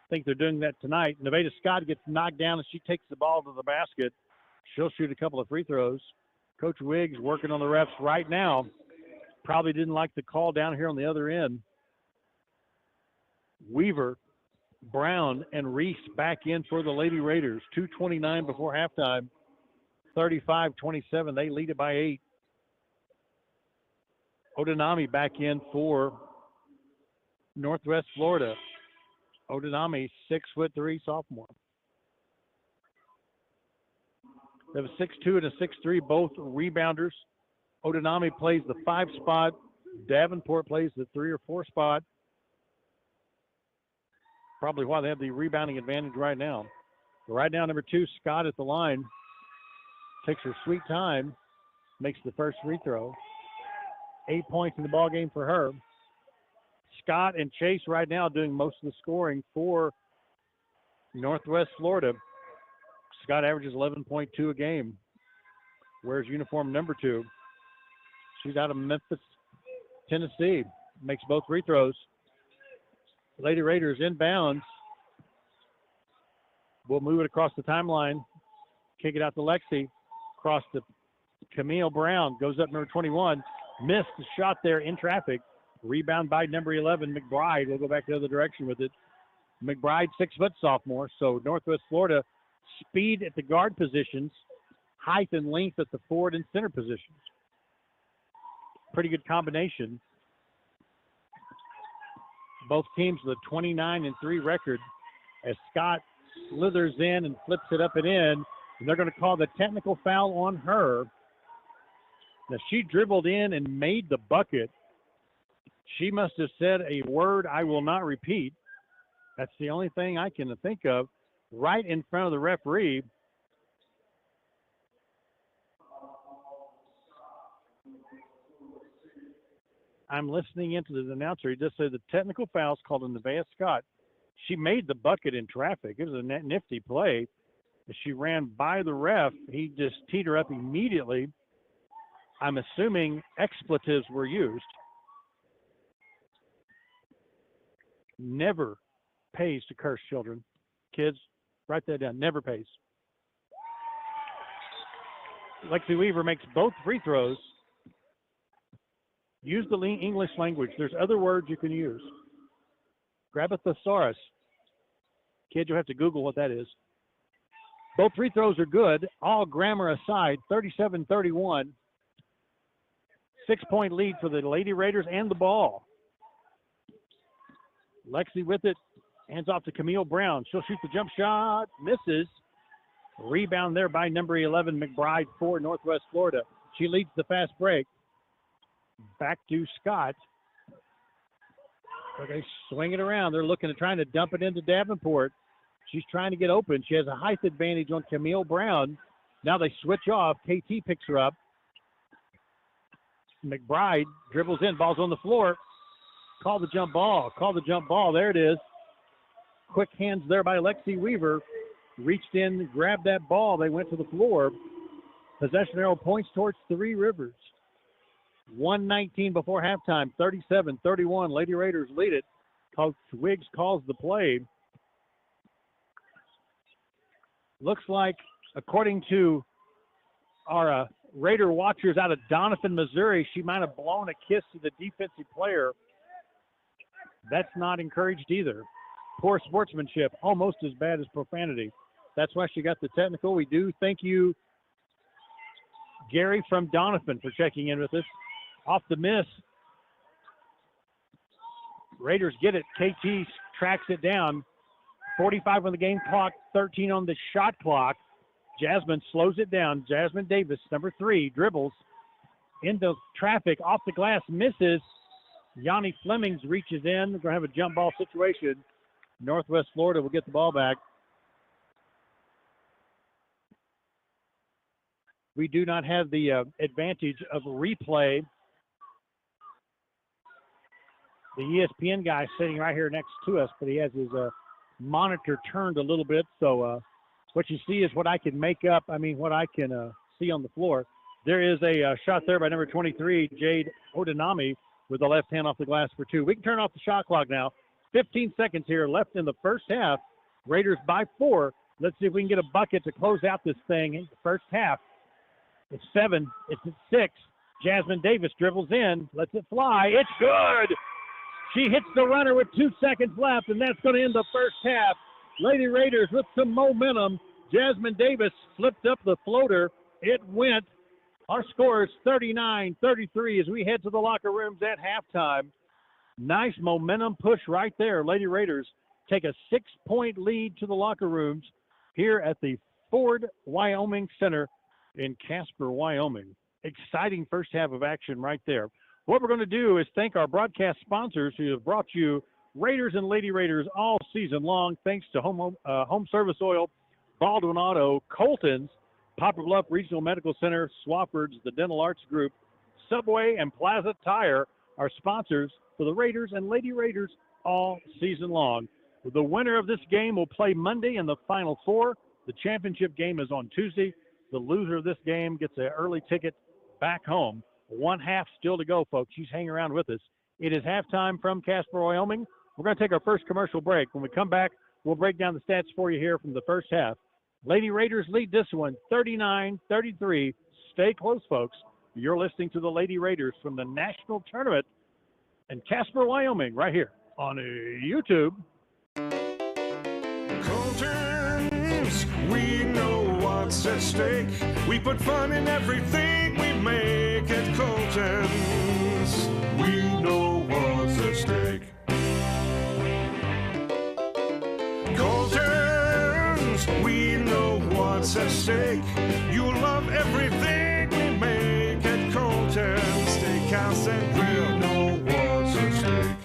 I think they're doing that tonight. Nevada Scott gets knocked down and she takes the ball to the basket. She'll shoot a couple of free throws. Coach Wiggs working on the refs right now. Probably didn't like the call down here on the other end. Weaver, Brown, and Reese back in for the Lady Raiders. 2:29 before halftime. 35-27. They lead it by 8. Odinami back in for Northwest Florida. Odinami, 6'3" sophomore. They have a 6'2" and a 6'3", both rebounders. Odinami plays the 5 spot. Davenport plays the 3 or 4 spot. Probably why they have the rebounding advantage right now. But right now, number 2, Scott at the line. Takes her sweet time. Makes the first free throw. 8 points in the ball game for her. Scott and Chase right now doing most of the scoring for Northwest Florida. Scott averages 11.2 a game. Wears uniform number 2. She's out of Memphis, Tennessee. Makes both free throws. Lady Raiders inbounds. We'll move it across the timeline. Kick it out to Lexi. Across to Camille Brown. Goes up number 21. Missed the shot there in traffic. Rebound by number 11, McBride. We'll go back the other direction with it. McBride, 6' sophomore. So Northwest Florida, speed at the guard positions, height and length at the forward and center positions. Pretty good combination. Both teams with a 29-3 record as Scott slithers in and flips it up and in. And they're going to call the technical foul on her. Now, she dribbled in and made the bucket. She must have said a word I will not repeat. That's the only thing I can think of, right in front of the referee. I'm listening into the announcer. He just said the technical foul is called on Nevaeh Scott. She made the bucket in traffic. It was a nifty play. As she ran by the ref, he just teed her up immediately. I'm assuming expletives were used. Never pays to curse, children. Kids, write that down. Never pays. Lexi Weaver makes both free throws. Use the English language. There's other words you can use. Grab a thesaurus. Kid, you'll have to Google what that is. Both free throws are good. All grammar aside, 37-31. 6-point lead for the Lady Raiders and the ball. Lexi with it. Hands off to Camille Brown. She'll shoot the jump shot. Misses. Rebound there by number 11, McBride for Northwest Florida. She leads the fast break. Back to Scott. So they swing it around. They're looking at trying to dump it into Davenport. She's trying to get open. She has a height advantage on Camille Brown. Now they switch off. KT picks her up. McBride dribbles in. Ball's on the floor. Call the jump ball. Call the jump ball. There it is. Quick hands there by Lexi Weaver. Reached in, grabbed that ball. They went to the floor. Possession arrow points towards Three Rivers. 1:19 before halftime. 37-31. Lady Raiders lead it. Coach Wiggs calls the play. Looks like, according to our Raider watchers out of Doniphan, Missouri, she might have blown a kiss to the defensive player. That's not encouraged either. Poor sportsmanship, almost as bad as profanity. That's why she got the technical. We do thank you, Gary from Doniphan, for checking in with us. Off the miss. Raiders get it. KT tracks it down. 45 on the game clock, 13 on the shot clock. Jasmine slows it down. Jasmine Davis, number 3, dribbles into traffic, off the glass, misses. Yanni Flemings reaches in. We're going to have a jump ball situation. Northwest Florida will get the ball back. We do not have the advantage of replay. The ESPN guy sitting right here next to us, but he has his monitor turned a little bit. So what you see is what I can make up. I mean, what I can see on the floor. There is a shot there by number 23, Jade Odinami, with the left hand off the glass for 2. We can turn off the shot clock now. 15 seconds here left in the first half. Raiders by 4. Let's see if we can get a bucket to close out this thing in the first half. It's 7. It's at 6. Jasmine Davis dribbles in. Lets it fly. It's good. She hits the runner with 2 seconds left, and that's going to end the first half. Lady Raiders with some momentum. Jasmine Davis flipped up the floater. It went. Our score is 39-33 as we head to the locker rooms at halftime. Nice momentum push right there. Lady Raiders take a 6-point lead to the locker rooms here at the Ford Wyoming Center in Casper, Wyoming. Exciting first half of action right there. What we're going to do is thank our broadcast sponsors who have brought you Raiders and Lady Raiders all season long. Thanks to Home Service Oil, Baldwin Auto, Colton's, Poplar Bluff Regional Medical Center, Swafford's, the Dental Arts Group, Subway, and Plaza Tire are sponsors for the Raiders and Lady Raiders all season long. The winner of this game will play Monday in the Final Four. The championship game is on Tuesday. The loser of this game gets an early ticket back home. 1 half still to go, folks. She's hanging around with us. It is halftime from Casper, Wyoming. We're going to take our first commercial break. When we come back, we'll break down the stats for you here from the first half. Lady Raiders lead this one 39-33. Stay close, folks. You're listening to the Lady Raiders from the national tournament in Casper, Wyoming, right here on YouTube.
Colton's, we know what's at stake. We put fun in everything we make at Colton's. We know what's at stake. Colton's. We know what's at stake. You'll love everything we make at Colton's Steakhouse and Grill. We know what's at stake.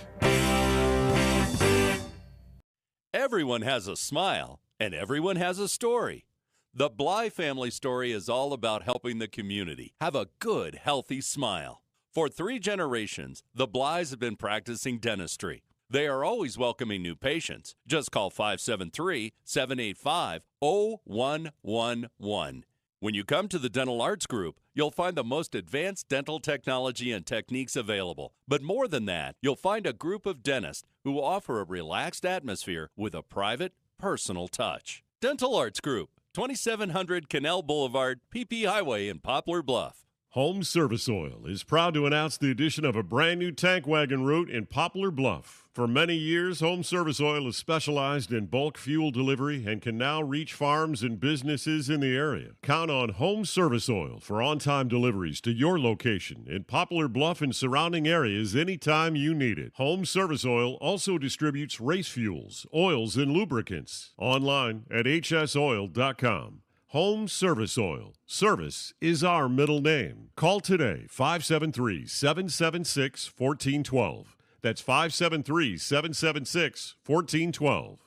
Everyone has a smile, and everyone has a story. The Bly family story is all about helping the community have a good, healthy smile. For 3 generations, the Blys have been practicing dentistry. They are always welcoming new patients. Just call 573-785-0111. When you come to the Dental Arts Group, you'll find the most advanced dental technology and techniques available. But more than that, you'll find a group of dentists who offer a relaxed atmosphere with a private, personal touch. Dental Arts Group, 2700 Canal Boulevard, PP Highway in Poplar Bluff.
Home Service Oil is proud to announce the addition of a brand new tank wagon route in Poplar Bluff. For many years, Home Service Oil has specialized in bulk fuel delivery and can now reach farms and businesses in the area. Count on Home Service Oil for on-time deliveries to your location in Poplar Bluff and surrounding areas anytime you need it. Home Service Oil also distributes race fuels, oils, and lubricants. Online at hsoil.com. Home Service Oil. Service is our middle name. Call today, 573-776-1412. That's 573-776-1412.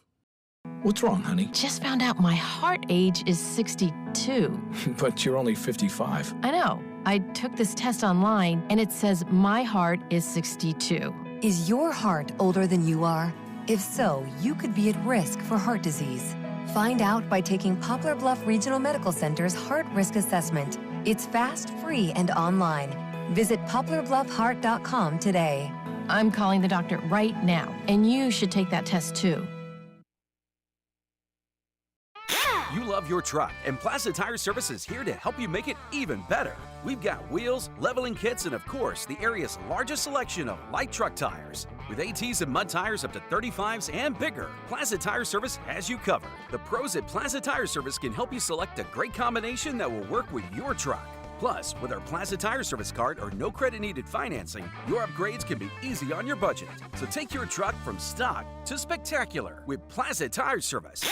What's wrong, honey?
Just found out my heart age is 62.
But you're only 55.
I know. I took this test online, and it says my heart is 62.
Is your heart older than you are? If so, you could be at risk for heart disease. Find out by taking Poplar Bluff Regional Medical Center's Heart Risk Assessment. It's fast, free, and online. Visit poplarbluffheart.com today.
I'm calling the doctor right now, and you should take that test too.
You love your truck, and Plaza Tire Service is here to help you make it even better. We've got wheels, leveling kits, and of course, the area's largest selection of light truck tires. With ATs and mud tires up to 35s and bigger, Plaza Tire Service has you covered. The pros at Plaza Tire Service can help you select a great combination that will work with your truck. Plus, with our Plaza Tire Service card or no credit needed financing, your upgrades can be easy on your budget. So take your truck from stock to spectacular with Plaza Tire Service.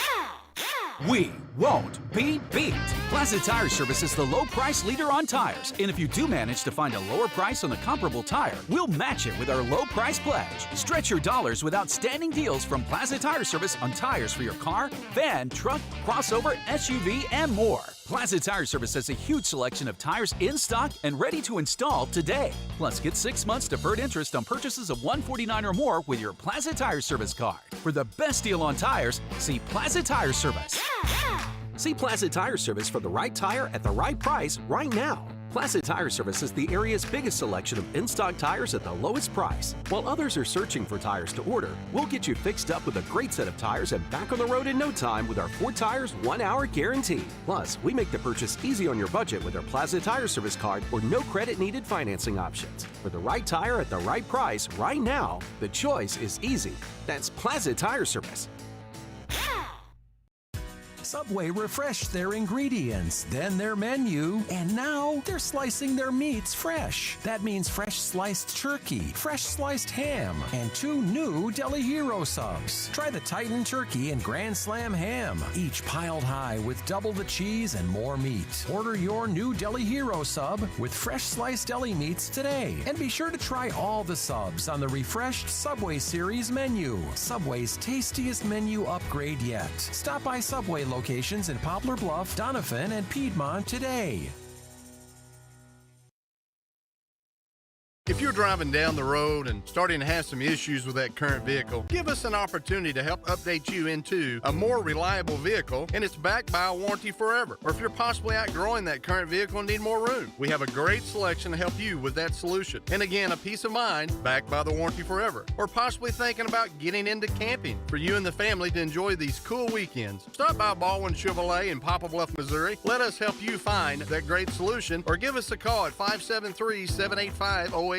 We won't be beat. Plaza Tire Service is the low price leader on tires. And if you do manage to find a lower price on a comparable tire, we'll match it with our low price pledge. Stretch your dollars with outstanding deals from Plaza Tire Service on tires for your car, van, truck, crossover, SUV, and more. Plaza Tire Service has a huge selection of tires in stock and ready to install today. Plus, get 6 months deferred interest on purchases of $149 or more with your Plaza Tire Service card. For the best deal on tires, see Plaza Tire Service. See Plaza Tire Service for the right tire at the right price right now. Plaza Tire Service is the area's biggest selection of in-stock tires at the lowest price. While others are searching for tires to order, we'll get you fixed up with a great set of tires and back on the road in no time with our 4 tires, 1 hour guarantee. Plus, we make the purchase easy on your budget with our Plaza Tire Service card or no credit needed financing options. For the right tire at the right price right now, the choice is easy. That's Plaza Tire Service.
Subway refreshed their ingredients, then their menu, and now they're slicing their meats fresh. That means fresh sliced turkey, fresh sliced ham, and 2 new Deli Hero subs. Try the Titan Turkey and Grand Slam Ham, each piled high with double the cheese and more meat. Order your new Deli Hero sub with fresh sliced deli meats today. And be sure to try all the subs on the refreshed Subway Series menu. Subway's tastiest menu upgrade yet. Stop by Subway locations in Poplar Bluff, Doniphan, and Piedmont today.
If you're driving down the road and starting to have some issues with that current vehicle, give us an opportunity to help update you into a more reliable vehicle, and it's backed by a warranty forever. Or if you're possibly outgrowing that current vehicle and need more room, we have a great selection to help you with that solution. And again, a peace of mind backed by the warranty forever. Or possibly thinking about getting into camping for you and the family to enjoy these cool weekends. Stop by Baldwin Chevrolet in Poplar Bluff, Missouri. Let us help you find that great solution, or give us a call at 573-785-0893.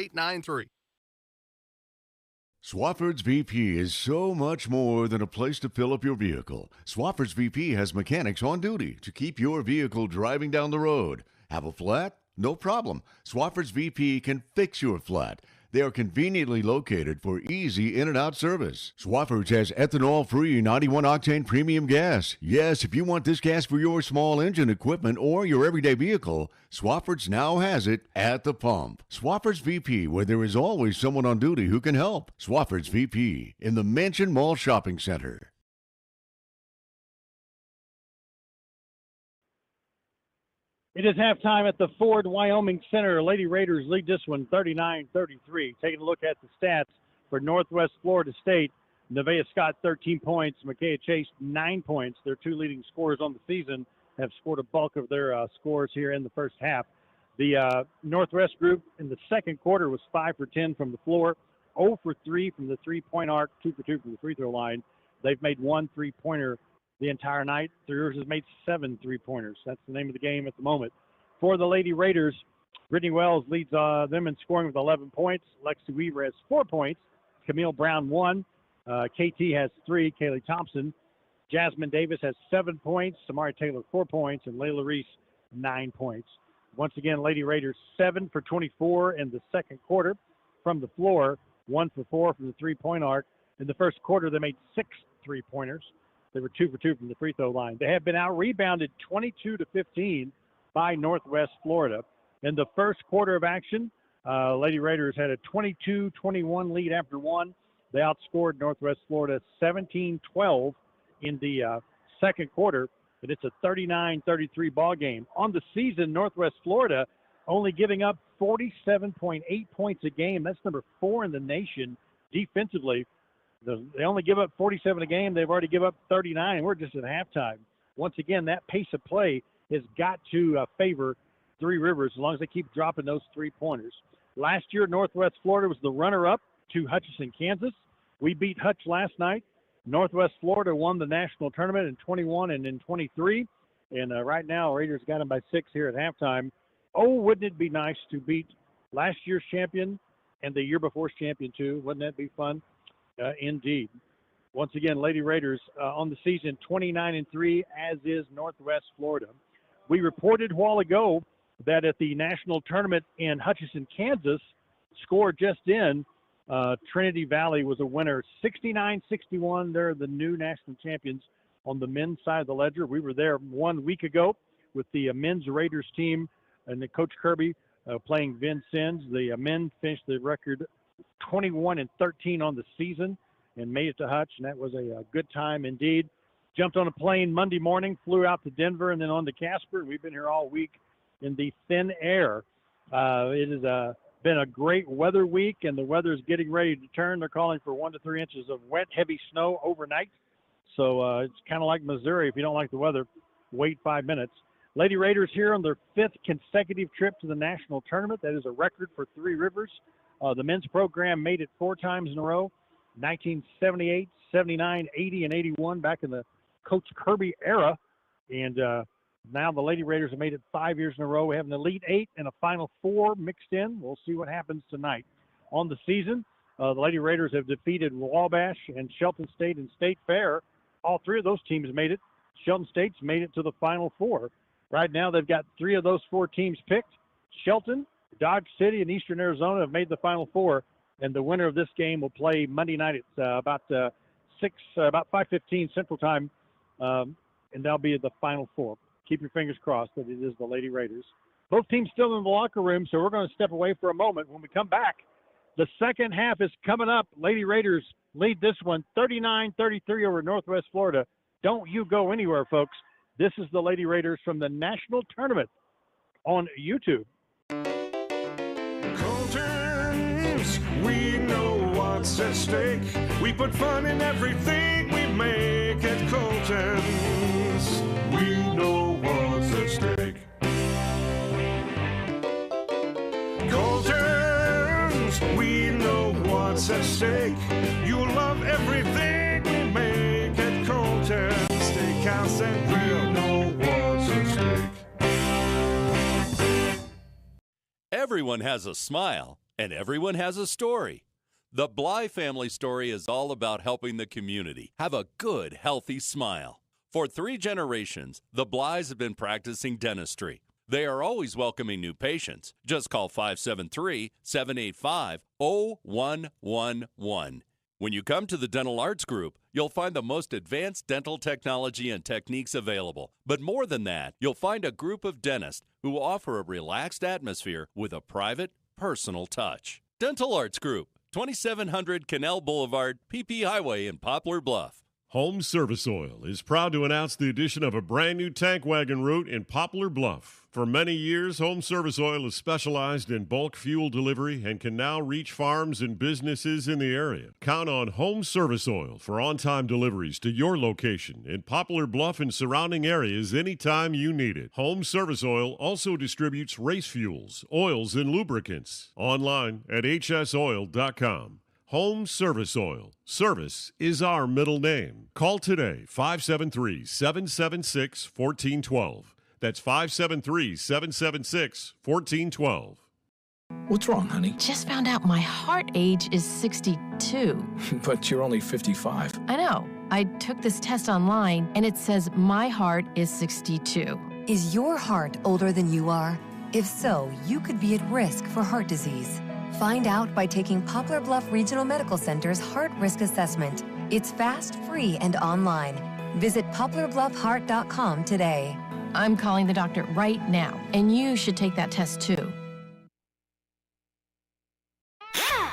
Swafford's VP is so much more than a place to fill up your vehicle. Swafford's VP has mechanics on duty to keep your vehicle driving down the road. Have a flat? No problem. Swafford's VP can fix your flat. They are conveniently located for easy in and out service. Swafford's has ethanol-free 91-octane premium gas. Yes, if you want this gas for your small engine equipment or your everyday vehicle, Swafford's now has it at the pump. Swafford's VP, where there is always someone on duty who can help. Swafford's VP in the Mansion Mall Shopping Center.
It is halftime at the Ford Wyoming Center. Lady Raiders lead this one 39-33. Taking a look at the stats for Northwest Florida State. Nevaeh Scott, 13 points. Micaiah Chase, 9 points. Their two leading scorers on the season have scored a bulk of their scores here in the first half. The Northwest group in the second quarter was 5 for 10 from the floor, 0 for 3 from the three-point arc, 2 for 2 from the free throw line. They've made one three-pointer the entire night. The Raiders has made 7 three-pointers. That's the name of the game at the moment. For the Lady Raiders, Brittany Wells leads them in scoring with 11 points. Lexi Weaver has 4 points. Camille Brown, 1. KT has 3. Kaylee Thompson. Jasmine Davis has 7 points. Samari Taylor, 4 points. And Layla Reese, 9 points. Once again, Lady Raiders 7 for 24 in the second quarter from the floor, 1 for 4 from the three-point arc. In the first quarter, they made 6 three-pointers. They were 2 for 2 from the free throw line. They have been out-rebounded 22-15 by Northwest Florida. In the first quarter of action, Lady Raiders had a 22-21 lead after one. They outscored Northwest Florida 17-12 in the second quarter, and it's a 39-33 ball game. On the season, Northwest Florida only giving up 47.8 points a game. That's number 4 in the nation defensively. They only give up 47 a game. They've already given up 39. We're just at halftime. Once again, that pace of play has got to favor Three Rivers as long as they keep dropping those three-pointers. Last year, Northwest Florida was the runner-up to Hutchinson, Kansas. We beat Hutch last night. Northwest Florida won the national tournament in 21 and in 23. And right now, Raiders got them by 6 here at halftime. Oh, wouldn't it be nice to beat last year's champion and the year before's champion, too? Wouldn't that be fun? Indeed. Once again, Lady Raiders on the season 29-3, as is Northwest Florida. We reported a while ago that at the national tournament in Hutchinson, Kansas, score just in, Trinity Valley was a winner, 69-61. They're the new national champions on the men's side of the ledger. We were there 1 week ago with the men's Raiders team and the Coach Kirby playing Vincennes. The men finished the record 21-13 on the season and made it to Hutch, and that was a good time indeed. Jumped on a plane Monday morning, flew out to Denver, and then on to Casper. We've been here all week in the thin air. It has been a great weather week, and the weather is getting ready to turn. They're calling for 1 to 3 inches of wet, heavy snow overnight. So it's kind of like Missouri. If you don't like the weather, wait 5 minutes. Lady Raiders here on their 5th consecutive trip to the national tournament. That is a record for Three Rivers. The men's program made it 4 times in a row, 1978, 79, 80, and 81 back in the Coach Kirby era. And now the Lady Raiders have made it 5 years in a row. We have an Elite 8 and a Final 4 mixed in. We'll see what happens tonight. On the season, the Lady Raiders have defeated Wabash and Shelton State and State Fair. All 3 of those teams made it. Shelton State's made it to the Final 4. Right now, they've got 3 of those 4 teams picked. Shelton, Dodge City, and Eastern Arizona have made the Final 4, and the winner of this game will play Monday night at about 5:15 Central Time, and that'll be the Final 4. Keep your fingers crossed that it is the Lady Raiders. Both teams still in the locker room, so we're going to step away for a moment. When we come back, the second half is coming up. Lady Raiders lead this one 39-33 over Northwest Florida. Don't you go anywhere, folks. This is the Lady Raiders from the national tournament on YouTube.
Colton's, we know what's at stake. We put fun in everything we make at Colton's. We know what's at stake. Colton's, we know what's at stake. You'll love everything we make at Colton's. Steakhouse and grill, know what's at stake.
Everyone has a smile, and everyone has a story. The Bly family story is all about helping the community have a good, healthy smile. For 3 generations, the Blys have been practicing dentistry. They are always welcoming new patients. Just call 573-785-0111. When you come to the Dental Arts Group, you'll find the most advanced dental technology and techniques available. But more than that, you'll find a group of dentists who offer a relaxed atmosphere with a private, personal touch. Dental Arts Group, 2700 Canal Boulevard, PP Highway in Poplar Bluff.
Home Service Oil is proud to announce the addition of a brand new tank wagon route in Poplar Bluff. For many years, Home Service Oil has specialized in bulk fuel delivery and can now reach farms and businesses in the area. Count on Home Service Oil for on-time deliveries to your location in Poplar Bluff and surrounding areas anytime you need it. Home Service Oil also distributes race fuels, oils, and lubricants. Online at hsoil.com. Home Service Oil. Service is our middle name. Call today, 573-776-1412. That's 573-776-1412.
What's wrong, honey?
Just found out my heart age is 62.
But you're only 55.
I know. I took this test online, and it says my heart is 62.
Is your heart older than you are? If so, you could be at risk for heart disease. Find out by taking Poplar Bluff Regional Medical Center's Heart Risk Assessment. It's fast, free, and online. Visit poplarbluffheart.com today.
I'm calling the doctor right now, and you should take that test too.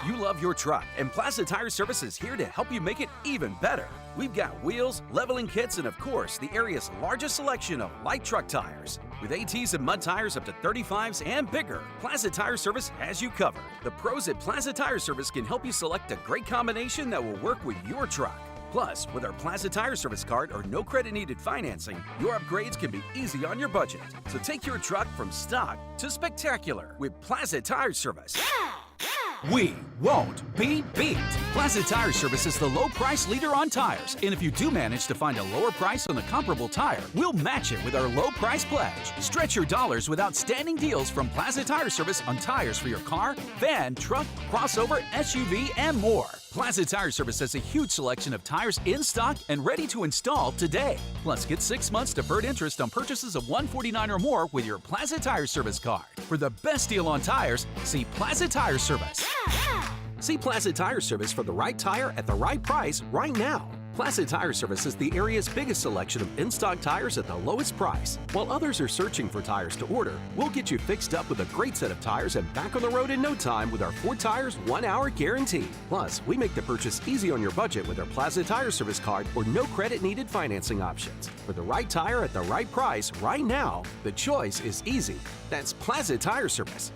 You love your truck, and Plaza Tire Service is here to help you make it even better. We've got wheels, leveling kits, and of course, the area's largest selection of light truck tires. With ATs and mud tires up to 35s and bigger, Plaza Tire Service has you covered. The pros at Plaza Tire Service can help you select a great combination that will work with your truck. Plus, with our Plaza Tire Service card or no credit needed financing, your upgrades can be easy on your budget. So take your truck from stock to spectacular with Plaza Tire Service. We won't be beat. Plaza Tire Service is the low price leader on tires. And if you do manage to find a lower price on a comparable tire, we'll match it with our low price pledge. Stretch your dollars with outstanding deals from Plaza Tire Service on tires for your car, van, truck, crossover, SUV, and more. Plaza Tire Service has a huge selection of tires in stock and ready to install today. Plus, get 6 months deferred interest on purchases of $149 or more with your Plaza Tire Service card. For the best deal on tires, see Plaza Tire Service. See Plaza Tire Service for the right tire at the right price right now. Plaza Tire Service is the area's biggest selection of in-stock tires at the lowest price. While others are searching for tires to order, we'll get you fixed up with a great set of tires and back on the road in no time with our 4 tires, 1 hour guarantee. Plus, we make the purchase easy on your budget with our Plaza Tire Service card or no credit needed financing options. For the right tire at the right price right now, the choice is easy. That's Plaza Tire Service.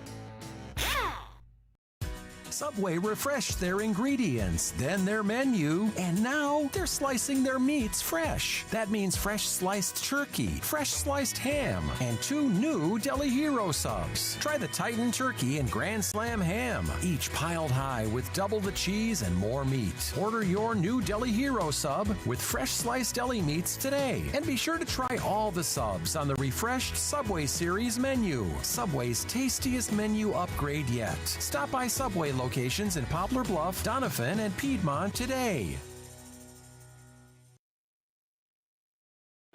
Subway refreshed their ingredients, then their menu, and now they're slicing their meats fresh. That means fresh sliced turkey, fresh sliced ham, and 2 new Deli Hero subs. Try the Titan Turkey and Grand Slam Ham, each piled high with double the cheese and more meat. Order your new Deli Hero sub with fresh sliced deli meats today. And be sure to try all the subs on the refreshed Subway Series menu. Subway's tastiest menu upgrade yet. Stop by Subway locations in Poplar Bluff, Doniphan, and Piedmont today.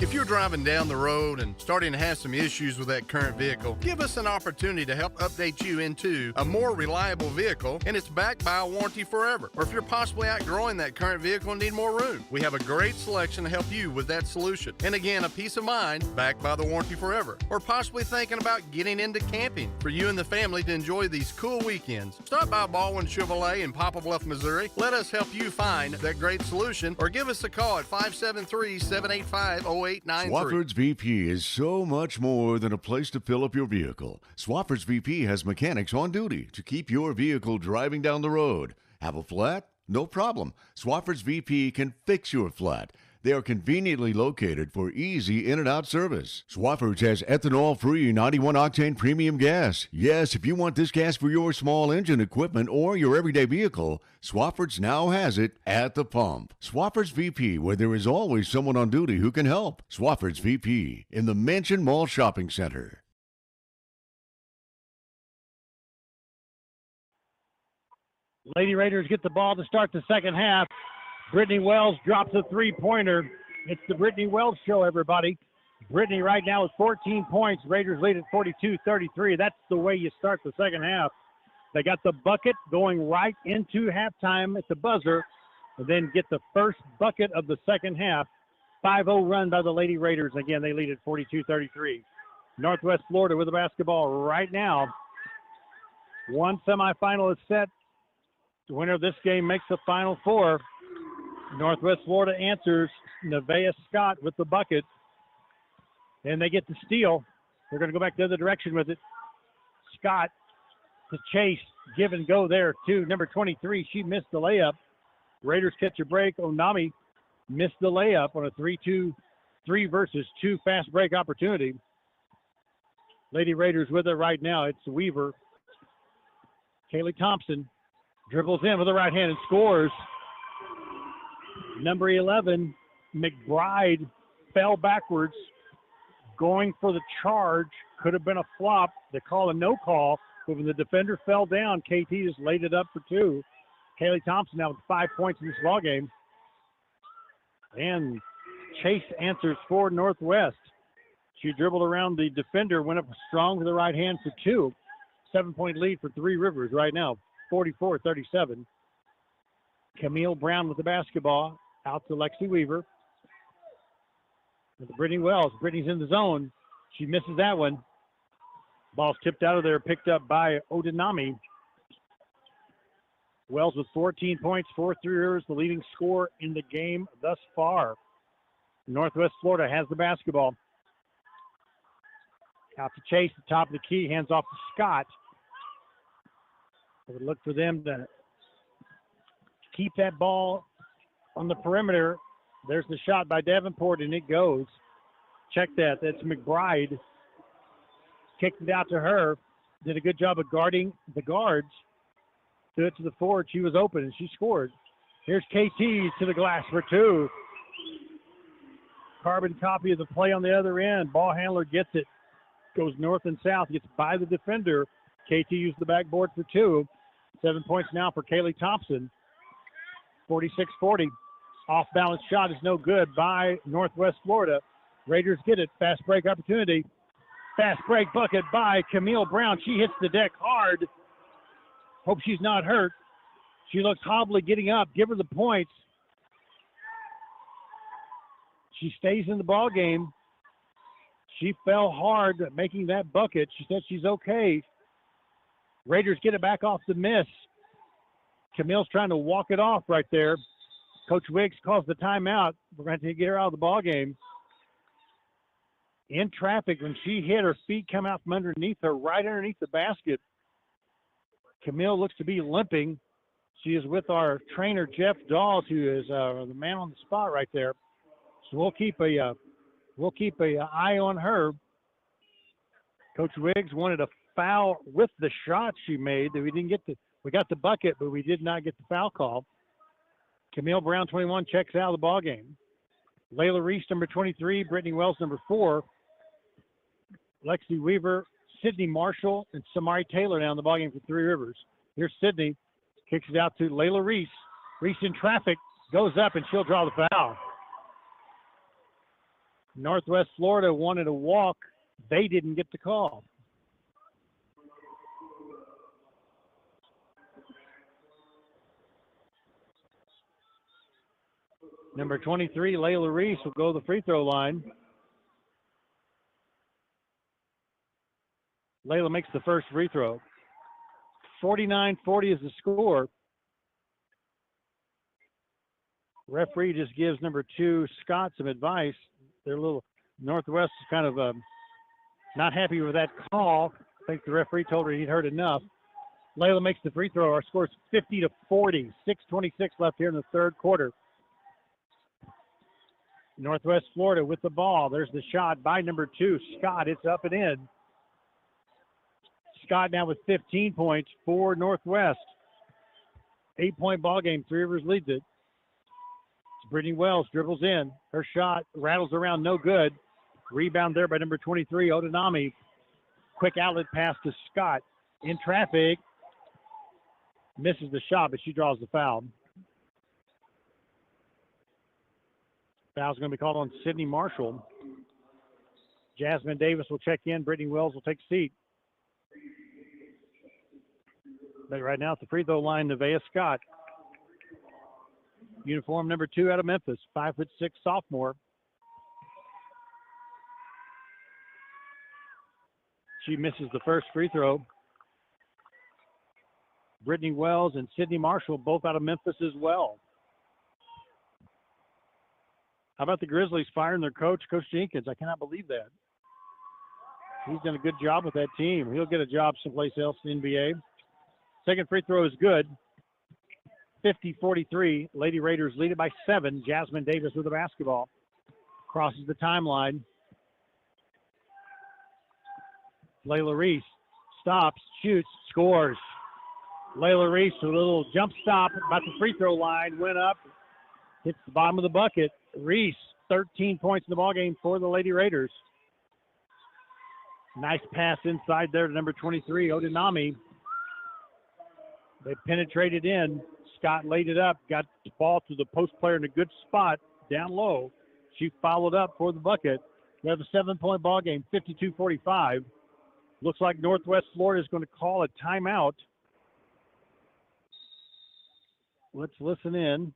If you're driving down the road and starting to have some issues with that current vehicle, give us an opportunity to help update you into a more reliable vehicle, and it's backed by a warranty forever. Or if you're possibly outgrowing that current vehicle and need more room, we have a great selection to help you with that solution. And again, a peace of mind backed by the warranty forever. Or possibly thinking about getting into camping for you and the family to enjoy these cool weekends. Stop by Baldwin Chevrolet in Poplar Bluff, Missouri. Let us help you find that great solution, or give us a call at 573-785-0893.
Swafford's VP is so much more than a place to fill up your vehicle. Swafford's VP has mechanics on duty to keep your vehicle driving down the road. Have a flat? No problem. Swafford's VP can fix your flat. They are conveniently located for easy in and out service. Swafford's has ethanol-free 91-octane premium gas. Yes, if you want this gas for your small engine equipment or your everyday vehicle, Swafford's now has it at the pump. Swafford's VP, where there is always someone on duty who can help. Swafford's VP in the Mansion Mall Shopping Center.
Lady Raiders get the ball to start the second half. Brittany Wells drops a three-pointer. It's the Brittany Wells show, everybody. Brittany right now with 14 points. Raiders lead at 42-33. That's the way you start the second half. They got the bucket going right into halftime at the buzzer, and then get the first bucket of the second half. 5-0 run by the Lady Raiders. Again, they lead at 42-33. Northwest Florida with the basketball right now. One semifinal is set. The winner of this game makes the Final Four. Northwest Florida answers. Nevaeh Scott with the bucket. And they get the steal. They're going to go back the other direction with it. Scott to Chase. Give and go there to number 23. She missed the layup. Raiders catch a break. Onami missed the layup on a 3 versus 2 fast break opportunity. Lady Raiders with it right now. It's Weaver. Kaylee Thompson dribbles in with the right hand and scores. Number 11, McBride, fell backwards, going for the charge. Could have been a flop. They call a no call, but when the defender fell down, KT just laid it up for 2. Kaylee Thompson now with 5 points in this ball game. And Chase answers for Northwest. She dribbled around the defender, went up strong with the right hand for 2. 7-point lead for Three Rivers right now, 44-37. Camille Brown with the basketball, out to Lexi Weaver. With Brittany Wells. Brittany's in the zone. She misses that one. Ball's tipped out of there, picked up by Odinami. Wells with 14 points for Three Rivers, the leading scorer in the game thus far. Northwest Florida has the basketball. Out to Chase, the top of the key, hands off to Scott. I would look for them to keep that ball on the perimeter. There's the shot by Davenport, and it goes. Check that. That's McBride. Kicked it out to her. Did a good job of guarding the guards. Threw it to the forward. She was open, and she scored. Here's KT to the glass for 2. Carbon copy of the play on the other end. Ball handler gets it. Goes north and south. Gets by the defender. KT used the backboard for 2. 7 points now for Kaylee Thompson. 46-40. Off-balance shot is no good by Northwest Florida. Raiders get it. Fast break opportunity. Fast break bucket by Camille Brown. She hits the deck hard. Hope she's not hurt. She looks hobbly getting up. Give her the points. She stays in the ball game. She fell hard making that bucket. She said she's okay. Raiders get it back off the miss. Camille's trying to walk it off right there. Coach Wiggs calls the timeout. We're going to get her out of the ball game. In traffic, when she hit, her feet come out from underneath her, right underneath the basket. Camille looks to be limping. She is with our trainer, Jeff Dawes, who is the man on the spot right there. So we'll keep a eye on her. Coach Wiggs wanted a foul with the shot she made. That we got the bucket, but we did not get the foul call. Camille Brown, 21, checks out of the ball game. Layla Reese, number 23. Brittany Wells, number 4. Lexi Weaver, Sydney Marshall, and Samari Taylor now in the ballgame for Three Rivers. Here's Sydney. Kicks it out to Layla Reese. Reese in traffic. Goes up, and she'll draw the foul. Northwest Florida wanted a walk. They didn't get the call. Number 23, Layla Reese, will go to the free throw line. Layla makes the first free throw. 49-40 is the score. Referee just gives number 2, Scott, some advice. They're a little, Northwest is kind of not happy with that call. I think the referee told her he'd heard enough. Layla makes the free throw. Our score is 50-40. 6:26 left here in the third quarter. Northwest Florida with the ball. There's the shot by number 2, Scott. It's up and in. Scott now with 15 points for Northwest. 8-point ball game. Three Rivers leads it. Brittany Wells dribbles in. Her shot rattles around, no good. Rebound there by number 23, Odinami. Quick outlet pass to Scott. In traffic. Misses the shot, but she draws the foul. Foul's going to be called on Sydney Marshall. Jasmine Davis will check in. Brittany Wells will take a seat. But right now at the free throw line, Nevaeh Scott. Uniform number 2 out of Memphis, 5'6" sophomore. She misses the first free throw. Brittany Wells and Sydney Marshall, both out of Memphis as well. How about the Grizzlies firing their coach, Coach Jenkins? I cannot believe that. He's done a good job with that team. He'll get a job someplace else in the NBA. Second free throw is good. 50-43. Lady Raiders lead it by 7. Jasmine Davis with the basketball. Crosses the timeline. Layla Reese stops, shoots, scores. Layla Reese with a little jump stop about the free throw line. Went up, hits the bottom of the bucket. Reese, 13 points in the ballgame for the Lady Raiders. Nice pass inside there to number 23, Odinami. They penetrated in. Scott laid it up, got the ball to the post player in a good spot down low. She followed up for the bucket. We have a 7-point ball game, 52-45. Looks like Northwest Florida is going to call a timeout. Let's listen in.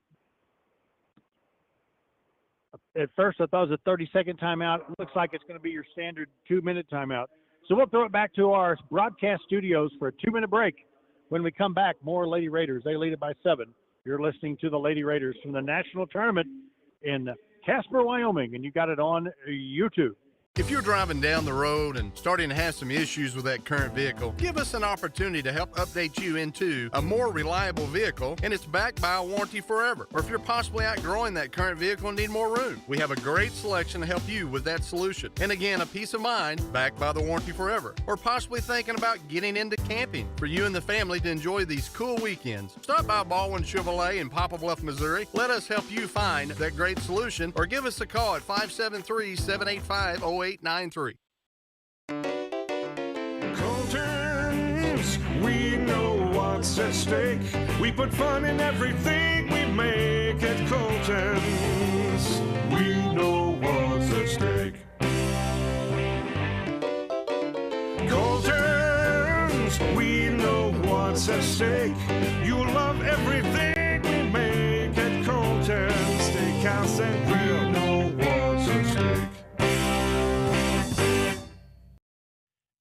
At first, I thought it was a 30-second timeout. It looks like it's going to be your standard 2-minute timeout. So we'll throw it back to our broadcast studios for a 2-minute break. When we come back, more Lady Raiders. They lead it by 7. You're listening to the Lady Raiders from the national tournament in Casper, Wyoming, and you got it on YouTube.
If you're driving down the road and starting to have some issues with that current vehicle, give us an opportunity to help update you into a more reliable vehicle, and it's backed by a warranty forever. Or if you're possibly outgrowing that current vehicle and need more room, we have a great selection to help you with that solution. And again, a peace of mind backed by the warranty forever. Or possibly thinking about getting into camping for you and the family to enjoy these cool weekends. Stop by Baldwin Chevrolet in Poplar Bluff, Missouri. Let us help you find that great solution, or give us a call at 573-785-0893.
Colton's, we know what's at stake. We put fun in everything we make at Colton's. We know what's at stake. Colton's, we know what's at stake. You'll love everything we make at Colton's. Steakhouse and grill, know what's at stake.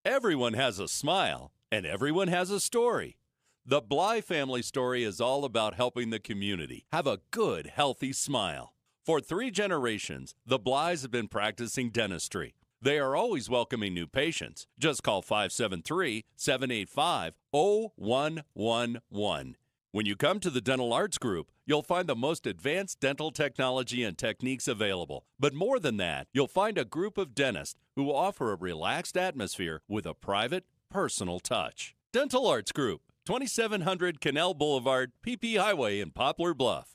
Everyone has a smile, and everyone has a story. The Bly family story is all about helping the community have a good, healthy smile. For 3 generations, the Blys have been practicing dentistry. They are always welcoming new patients. Just call 573-785-0111. When you come to the Dental Arts Group, you'll find the most advanced dental technology and techniques available. But more than that, you'll find a group of dentists who offer a relaxed atmosphere with a private, personal touch. Dental Arts Group, 2700 Canal Boulevard, PP Highway in Poplar Bluff.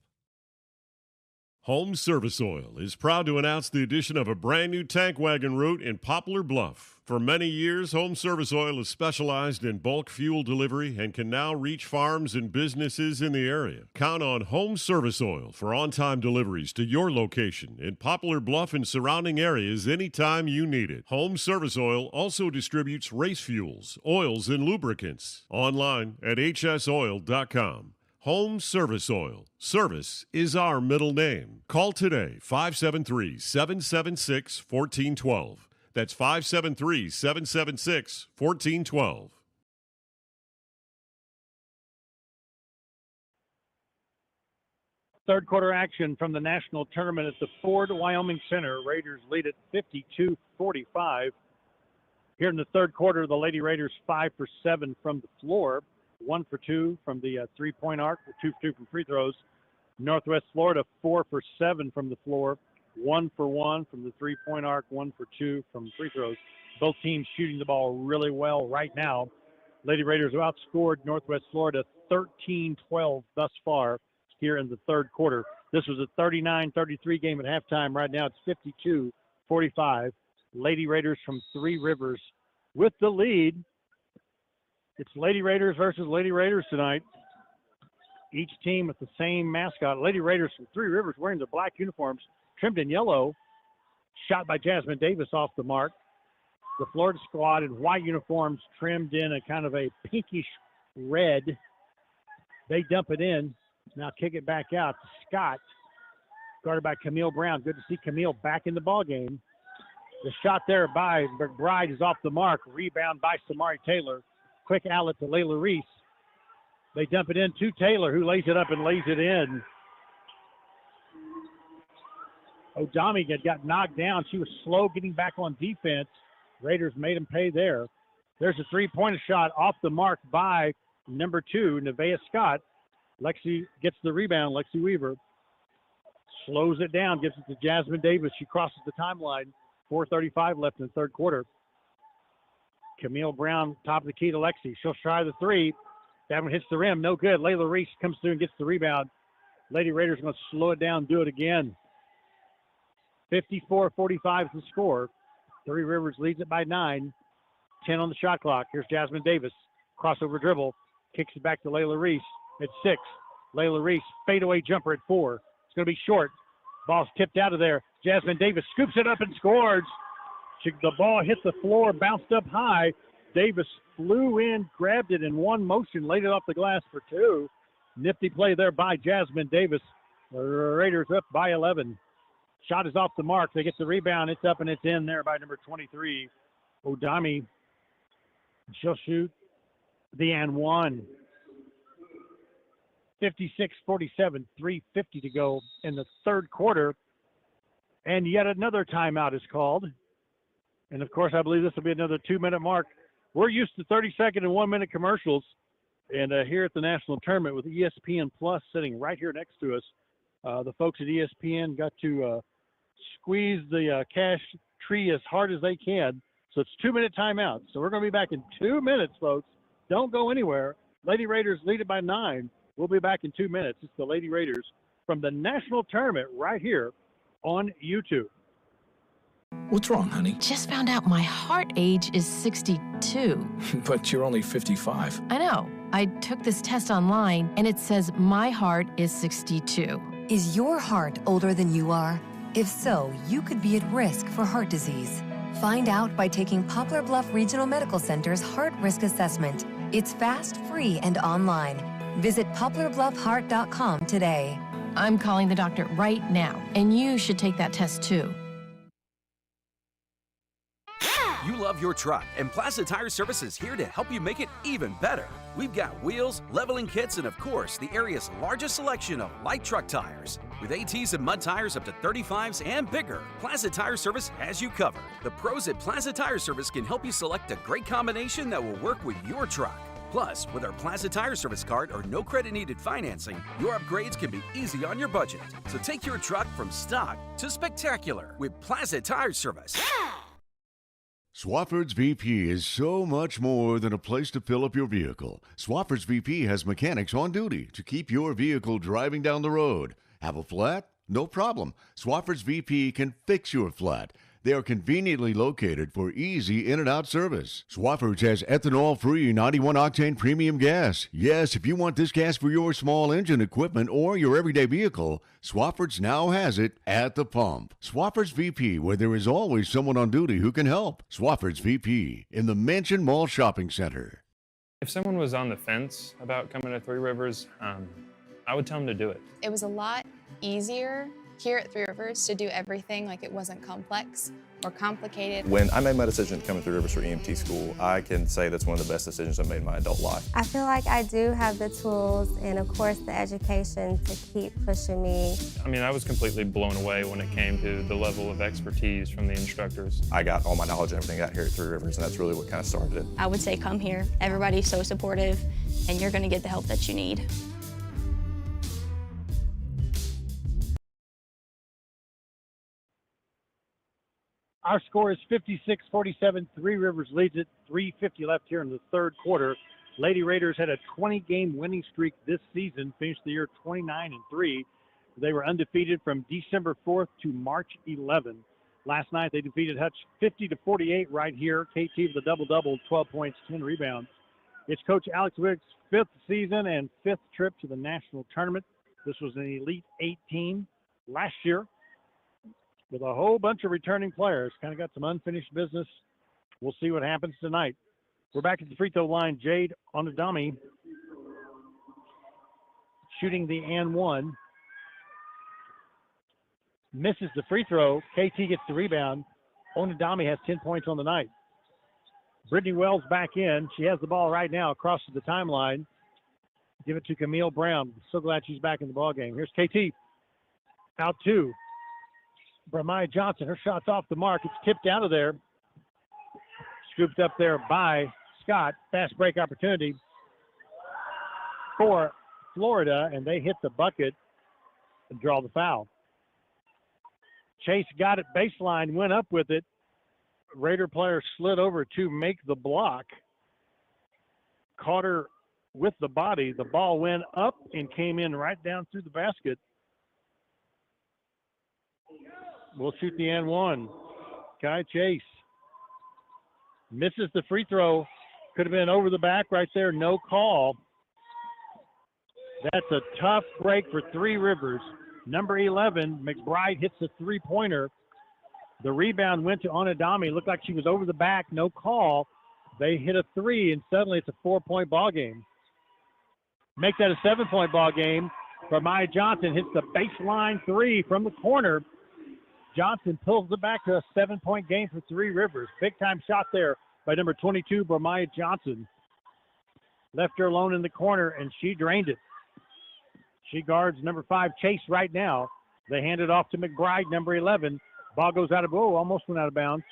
Home Service Oil is proud to announce the addition of a brand new tank wagon route in Poplar Bluff. For many years, Home Service Oil has specialized in bulk fuel delivery and can now reach farms and businesses in the area. Count on Home Service Oil for on-time deliveries to your location in Poplar Bluff and surrounding areas anytime you need it. Home Service Oil also distributes race fuels, oils, and lubricants. Online at hsoil.com. Home Service Oil. Service is our middle name. Call today, 573-776-1412. That's 573-776-1412.
Third quarter action from the national tournament at the Ford Wyoming Center. Raiders lead at 52-45. Here in the third quarter, the Lady Raiders 5 for 7 from the floor. 1 for 2 from the three-point arc, 2 for 2 from free throws. Northwest Florida 4 for 7 from the floor, 1 for 1 from the three-point arc, 1 for 2 from free throws. Both teams shooting the ball really well right now. Lady Raiders have outscored Northwest Florida 13-12 thus far here in the third quarter. This was a 39-33 game at halftime. Right now it's 52-45. Lady Raiders from Three Rivers with the lead. It's Lady Raiders versus Lady Raiders tonight. Each team with the same mascot. Lady Raiders from Three Rivers wearing their black uniforms, trimmed in yellow. Shot by Jasmine Davis off the mark. The Florida squad in white uniforms trimmed in a kind of a pinkish red. They dump it in. Now kick it back out to Scott. Guarded by Camille Brown. Good to see Camille back in the ball game. The shot there by McBride is off the mark. Rebound by Samari Taylor. Quick outlet to Layla Reese. They dump it in to Taylor, who lays it up and lays it in. O'Dami got knocked down. She was slow getting back on defense. Raiders made him pay there. There's a three-pointer shot off the mark by number 2, Nevaeh Scott. Lexi gets the rebound. Lexi Weaver slows it down, gives it to Jasmine Davis. She crosses the timeline. 4:35 left in the third quarter. Camille Brown, top of the key to Lexi. She'll try the three. That one hits the rim. No good. Layla Reese comes through and gets the rebound. Lady Raiders going to slow it down, do it again. 54-45 is the score. Three Rivers leads it by 9. 10 on the shot clock. Here's Jasmine Davis. Crossover dribble. Kicks it back to Layla Reese at 6. Layla Reese, fadeaway jumper at 4. It's going to be short. Ball's tipped out of there. Jasmine Davis scoops it up and scores. The ball hit the floor, bounced up high. Davis flew in, grabbed it in one motion, laid it off the glass for 2. Nifty play there by Jasmine Davis. The Raiders up by 11. Shot is off the mark. They get the rebound. It's up and it's in there by number 23, O'Dami. She'll shoot the and one. 56-47, 3:50 to go in the third quarter. And yet another timeout is called. And, of course, I believe this will be another 2-minute mark. We're used to 30-second and 1-minute commercials. And here at the National Tournament with ESPN Plus sitting right here next to us, the folks at ESPN got to squeeze the cash tree as hard as they can. So it's 2-minute timeout. So we're going to be back in 2 minutes, folks. Don't go anywhere. Lady Raiders lead it by 9. We'll be back in 2 minutes. It's the Lady Raiders from the National Tournament right here on YouTube.
What's wrong, honey?
Just found out my heart age is 62.
But you're only 55.
I know. I took this test online, and it says my heart is 62.
Is your heart older than you are? If so, you could be at risk for heart disease. Find out by taking Poplar Bluff Regional Medical Center's Heart Risk Assessment. It's fast, free, and online. Visit poplarbluffheart.com today.
I'm calling the doctor right now, and you should take that test too.
You love your truck, and Plaza Tire Service is here to help you make it even better. We've got wheels, leveling kits, and of course, the area's largest selection of light truck tires. With ATs and mud tires up to 35s and bigger, Plaza Tire Service has you covered. The pros at Plaza Tire Service can help you select a great combination that will work with your truck. Plus, with our Plaza Tire Service card or no credit needed financing, your upgrades can be easy on your budget. So take your truck from stock to spectacular with Plaza Tire Service.
Swafford's VP is so much more than a place to fill up your vehicle. Swafford's VP has mechanics on duty to keep your vehicle driving down the road. Have a flat? No problem. Swafford's VP can fix your flat. They are conveniently located for easy in and out service. Swafford's has ethanol-free 91-octane premium gas. Yes, if you want this gas for your small engine equipment or your everyday vehicle, Swafford's now has it at the pump. Swafford's VP, where there is always someone on duty who can help. Swafford's VP in the Mansion Mall Shopping Center.
If someone was on the fence about coming to Three Rivers, I would tell them to do it.
It was a lot easier here at Three Rivers to do everything, like it wasn't complex or complicated.
When I made my decision to come to Three Rivers for EMT school, I can say that's one of the best decisions I made in my adult life.
I feel like I do have the tools and, of course, the education to keep pushing me.
I mean, I was completely blown away when it came to the level of expertise from the instructors.
I got all my knowledge and everything out here at Three Rivers, and that's really what kind of started it.
I would say come here. Everybody's so supportive, and you're going to get the help that you need.
Our score is 56-47. Three Rivers leads it. 3:50 left here in the third quarter. Lady Raiders had a 20-game winning streak this season, finished the year 29-3. They were undefeated from December 4th to March 11th. Last night they defeated Hutch 50-48 right here. KT with a double-double, 12 points, 10 rebounds. It's Coach Alex Wick's 5th season and 5th trip to the national tournament. This was an Elite 8 team last year with a whole bunch of returning players. Kind of got some unfinished business We'll see what happens tonight. We're back at the free throw line. Jade Onadami shooting the and one. Misses the free throw. KT gets the rebound. Onadami has 10 points on the night. Brittany Wells back in. She has the ball right now across the timeline. Give it to Camille Brown. So glad she's back in the ball game. Here's KT. Out two. Bramaya Johnson. Her shot's off the mark. It's tipped out of there. Scooped up there by Scott. Fast break opportunity for Florida, and they hit the bucket and draw the foul. Chase got it baseline, went up with it. Raider player slid over to make the block. Caught her with the body. The ball went up and came in right down through the basket. We'll shoot the and one. Kai Chase misses the free throw. Could have been over the back right there. No call. That's a tough break for Three Rivers. Number 11, McBride hits a three-pointer. The rebound went to Onadami. Looked like she was over the back. No call. They hit a three, and suddenly it's a 4-point ball game. Make that a 7-point ball game. Bramaya Johnson hits the baseline three from the corner. Johnson pulls it back to a 7-point game for Three Rivers. Big-time shot there by number 22, Bramaya Johnson. Left her alone in the corner, and she drained it. She guards number 5, Chase, right now. They hand it off to McBride, number 11. Ball goes out of, almost went out of bounds.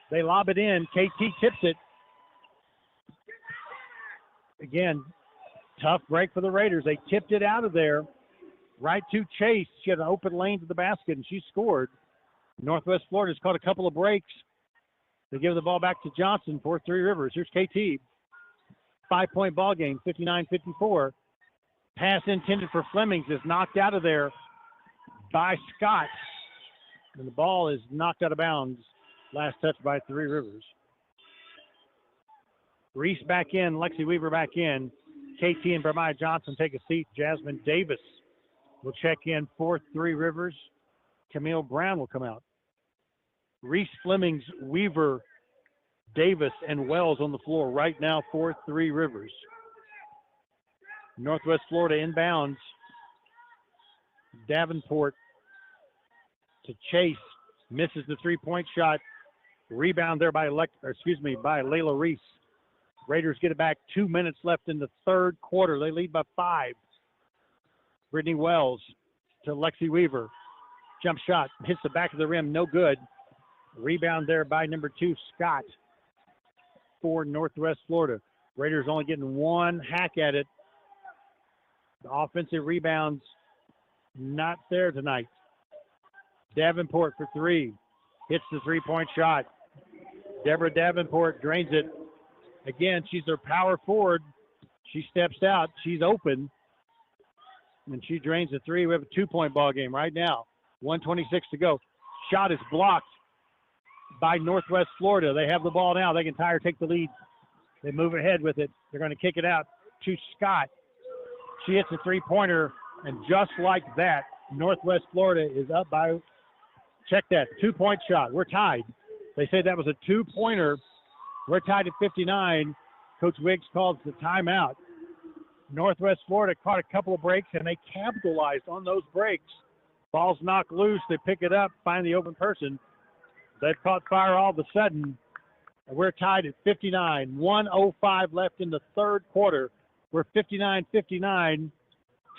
They lob it in. KT tips it. Again, tough break for the Raiders. They tipped it out of there. Right to Chase. She had an open lane to the basket, and she scored. Northwest Florida's caught a couple of breaks. They give the ball back to Johnson for Three Rivers. Here's KT. 5-point ball game, 59-54. Pass intended for Flemings is knocked out of there by Scott. And the ball is knocked out of bounds. Last touch by Three Rivers. Reese back in, Lexi Weaver back in. KT and Bramaya Johnson take a seat. Jasmine Davis will check in for Three Rivers. Camille Brown will come out. Reese, Flemings, Weaver, Davis, and Wells on the floor right now for Three Rivers. Northwest Florida inbounds. Davenport to Chase. Misses the three-point shot. Rebound there by Layla Reese. Raiders get it back. 2 minutes left in the third quarter. They lead by 5. Brittany Wells to Lexi Weaver. Jump shot. Hits the back of the rim. No good. Rebound there by number 2, Scott, for Northwest Florida. Raiders only getting one hack at it. The offensive rebounds not there tonight. Davenport for 3. Hits the three-point shot. Deborah Davenport drains it. Again, she's their power forward. She steps out. She's open. And she drains the 3. We have a 2-point ball game right now. 1:26 to go. Shot is blocked by Northwest Florida. They have the ball now. They can take the lead. They move ahead with it. They're going to kick it out to Scott. She hits a three-pointer, and just like that, Northwest Florida is up by, check that, 2-point shot. We're tied. They say that was a 2-pointer. We're tied at 59. Coach Wiggs calls the timeout. Northwest Florida caught a couple of breaks, and they capitalized on those breaks. Ball's knocked loose. They pick it up, find the open person. They've caught fire all of a sudden. And we're tied at 59. 1:05 left in the third quarter. We're 59-59.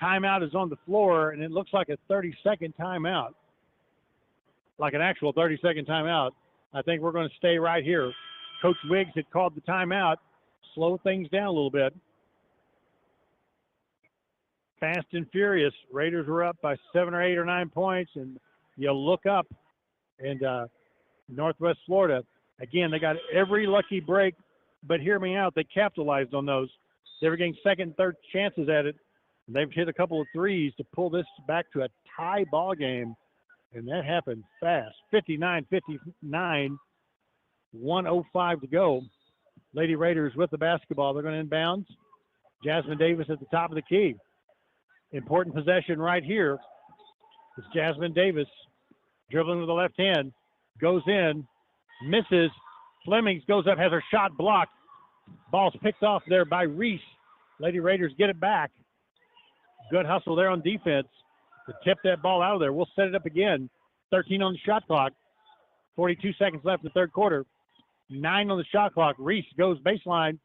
Timeout is on the floor, and it looks like a 30-second timeout. Like an actual 30-second timeout. I think we're going to stay right here. Coach Wiggs had called the timeout. Slow things down a little bit. Fast and furious. Raiders were up by 7 or 8 or 9 points, and you look up, and Northwest Florida, again, they got every lucky break, but hear me out, they capitalized on those. They were getting second and third chances at it, and they've hit a couple of threes to pull this back to a tie ball game, and that happened fast. 59-59, 1:05 to go. Lady Raiders with the basketball. They're going to inbounds. Jasmine Davis at the top of the key. Important possession right here. It's Jasmine Davis dribbling with the left hand. Goes in, misses, Flemings goes up, has her shot blocked. Ball's picked off there by Reese. Lady Raiders get it back. Good hustle there on defense to tip that ball out of there. We'll set it up again. 13 on the shot clock. 42 seconds left in the third quarter. 9 on the shot clock. Reese goes baseline,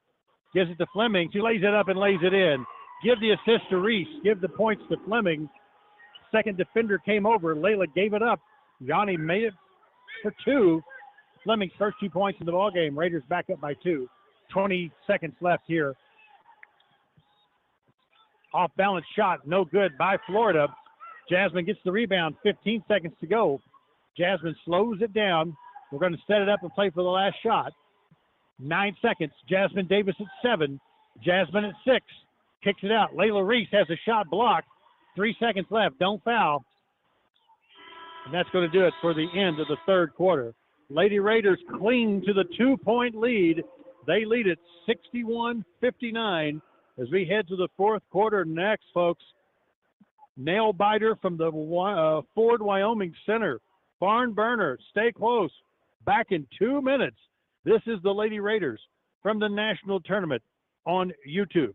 gives it to Fleming. She lays it up and lays it in. Give the assist to Reese. Give the points to Fleming. Second defender came over. Layla gave it up. Yanni made it for 2. Fleming's first 2 points in the ballgame. Raiders back up by 2. 20 seconds left here. Off balance shot, no good by Florida. Jasmine gets the rebound, 15 seconds to go. Jasmine slows it down. We're going to set it up and play for the last shot. 9 seconds. Jasmine Davis at 7. Jasmine at 6. Kicks it out. Layla Reese has a shot blocked. 3 seconds left. Don't foul. And that's going to do it for the end of the third quarter. Lady Raiders cling to the 2-point lead. They lead it 61-59 as we head to the fourth quarter next, folks. Nail biter from the Ford, Wyoming Center. Barn burner. Stay close. Back in 2 minutes. This is the Lady Raiders from the national tournament on YouTube.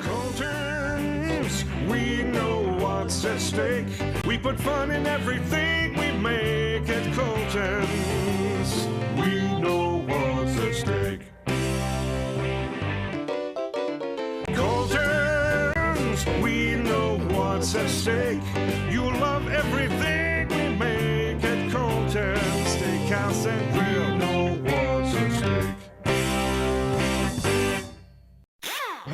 Colton's, we know what's at stake. We put fun in everything we make at Colton's. We know what's at stake. Colton's, we know what's at stake. You love everything we make at Colton's. Steakhouse and grill, know what's at stake.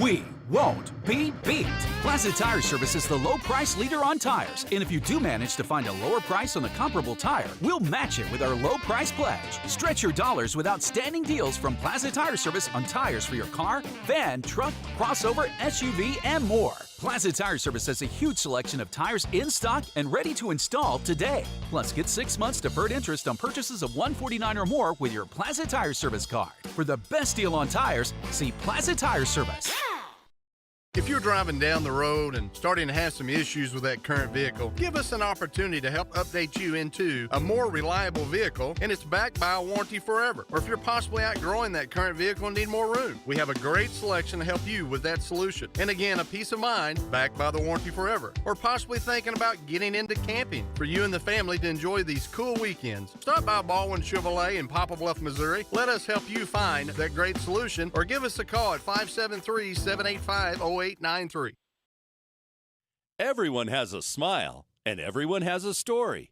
We won't be beat. Plaza Tire Service is the low price leader on tires. And if you do manage to find a lower price on a comparable tire, we'll match it with our low price pledge. Stretch your dollars with outstanding deals from Plaza Tire Service on tires for your car, van, truck, crossover, SUV, and more. Plaza Tire Service has a huge selection of tires in stock and ready to install today. Plus, get 6 months deferred interest on purchases of $149 or more with your Plaza Tire Service card. For the best deal on tires, see Plaza Tire Service.
If you're driving down the road and starting to have some issues with that current vehicle, give us an opportunity to help update you into a more reliable vehicle, and it's backed by a warranty forever. Or if you're possibly outgrowing that current vehicle and need more room, we have a great selection to help you with that solution. And again, a peace of mind backed by the warranty forever. Or possibly thinking about getting into camping for you and the family to enjoy these cool weekends. Stop by Baldwin Chevrolet in Poplar Bluff, Missouri. Let us help you find that great solution, or give us a call at 573-785-0893.
Everyone has a smile, and everyone has a story.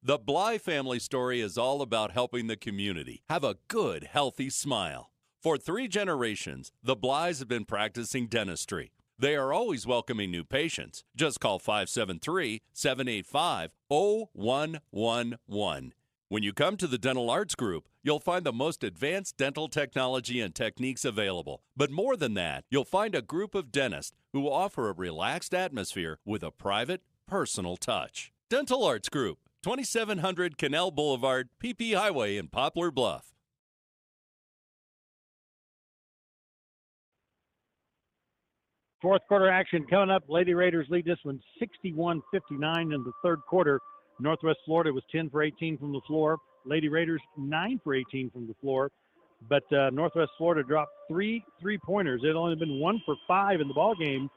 The Bly family story is all about helping the community have a good, healthy smile. For 3 generations, the Blys have been practicing dentistry. They are always welcoming new patients. Just call 573-785-0111. When you come to the Dental Arts Group, you'll find the most advanced dental technology and techniques available. But more than that, you'll find a group of dentists who offer a relaxed atmosphere with a private, personal touch. Dental Arts Group, 2700 Canal Boulevard, PP Highway in Poplar Bluff.
Fourth quarter action coming up. Lady Raiders lead this one 61-59 in the third quarter. Northwest Florida was 10 for 18 from the floor. Lady Raiders 9 for 18 from the floor. But Northwest Florida dropped 3 3-pointers. It had only been 1 for 5 in the ball game.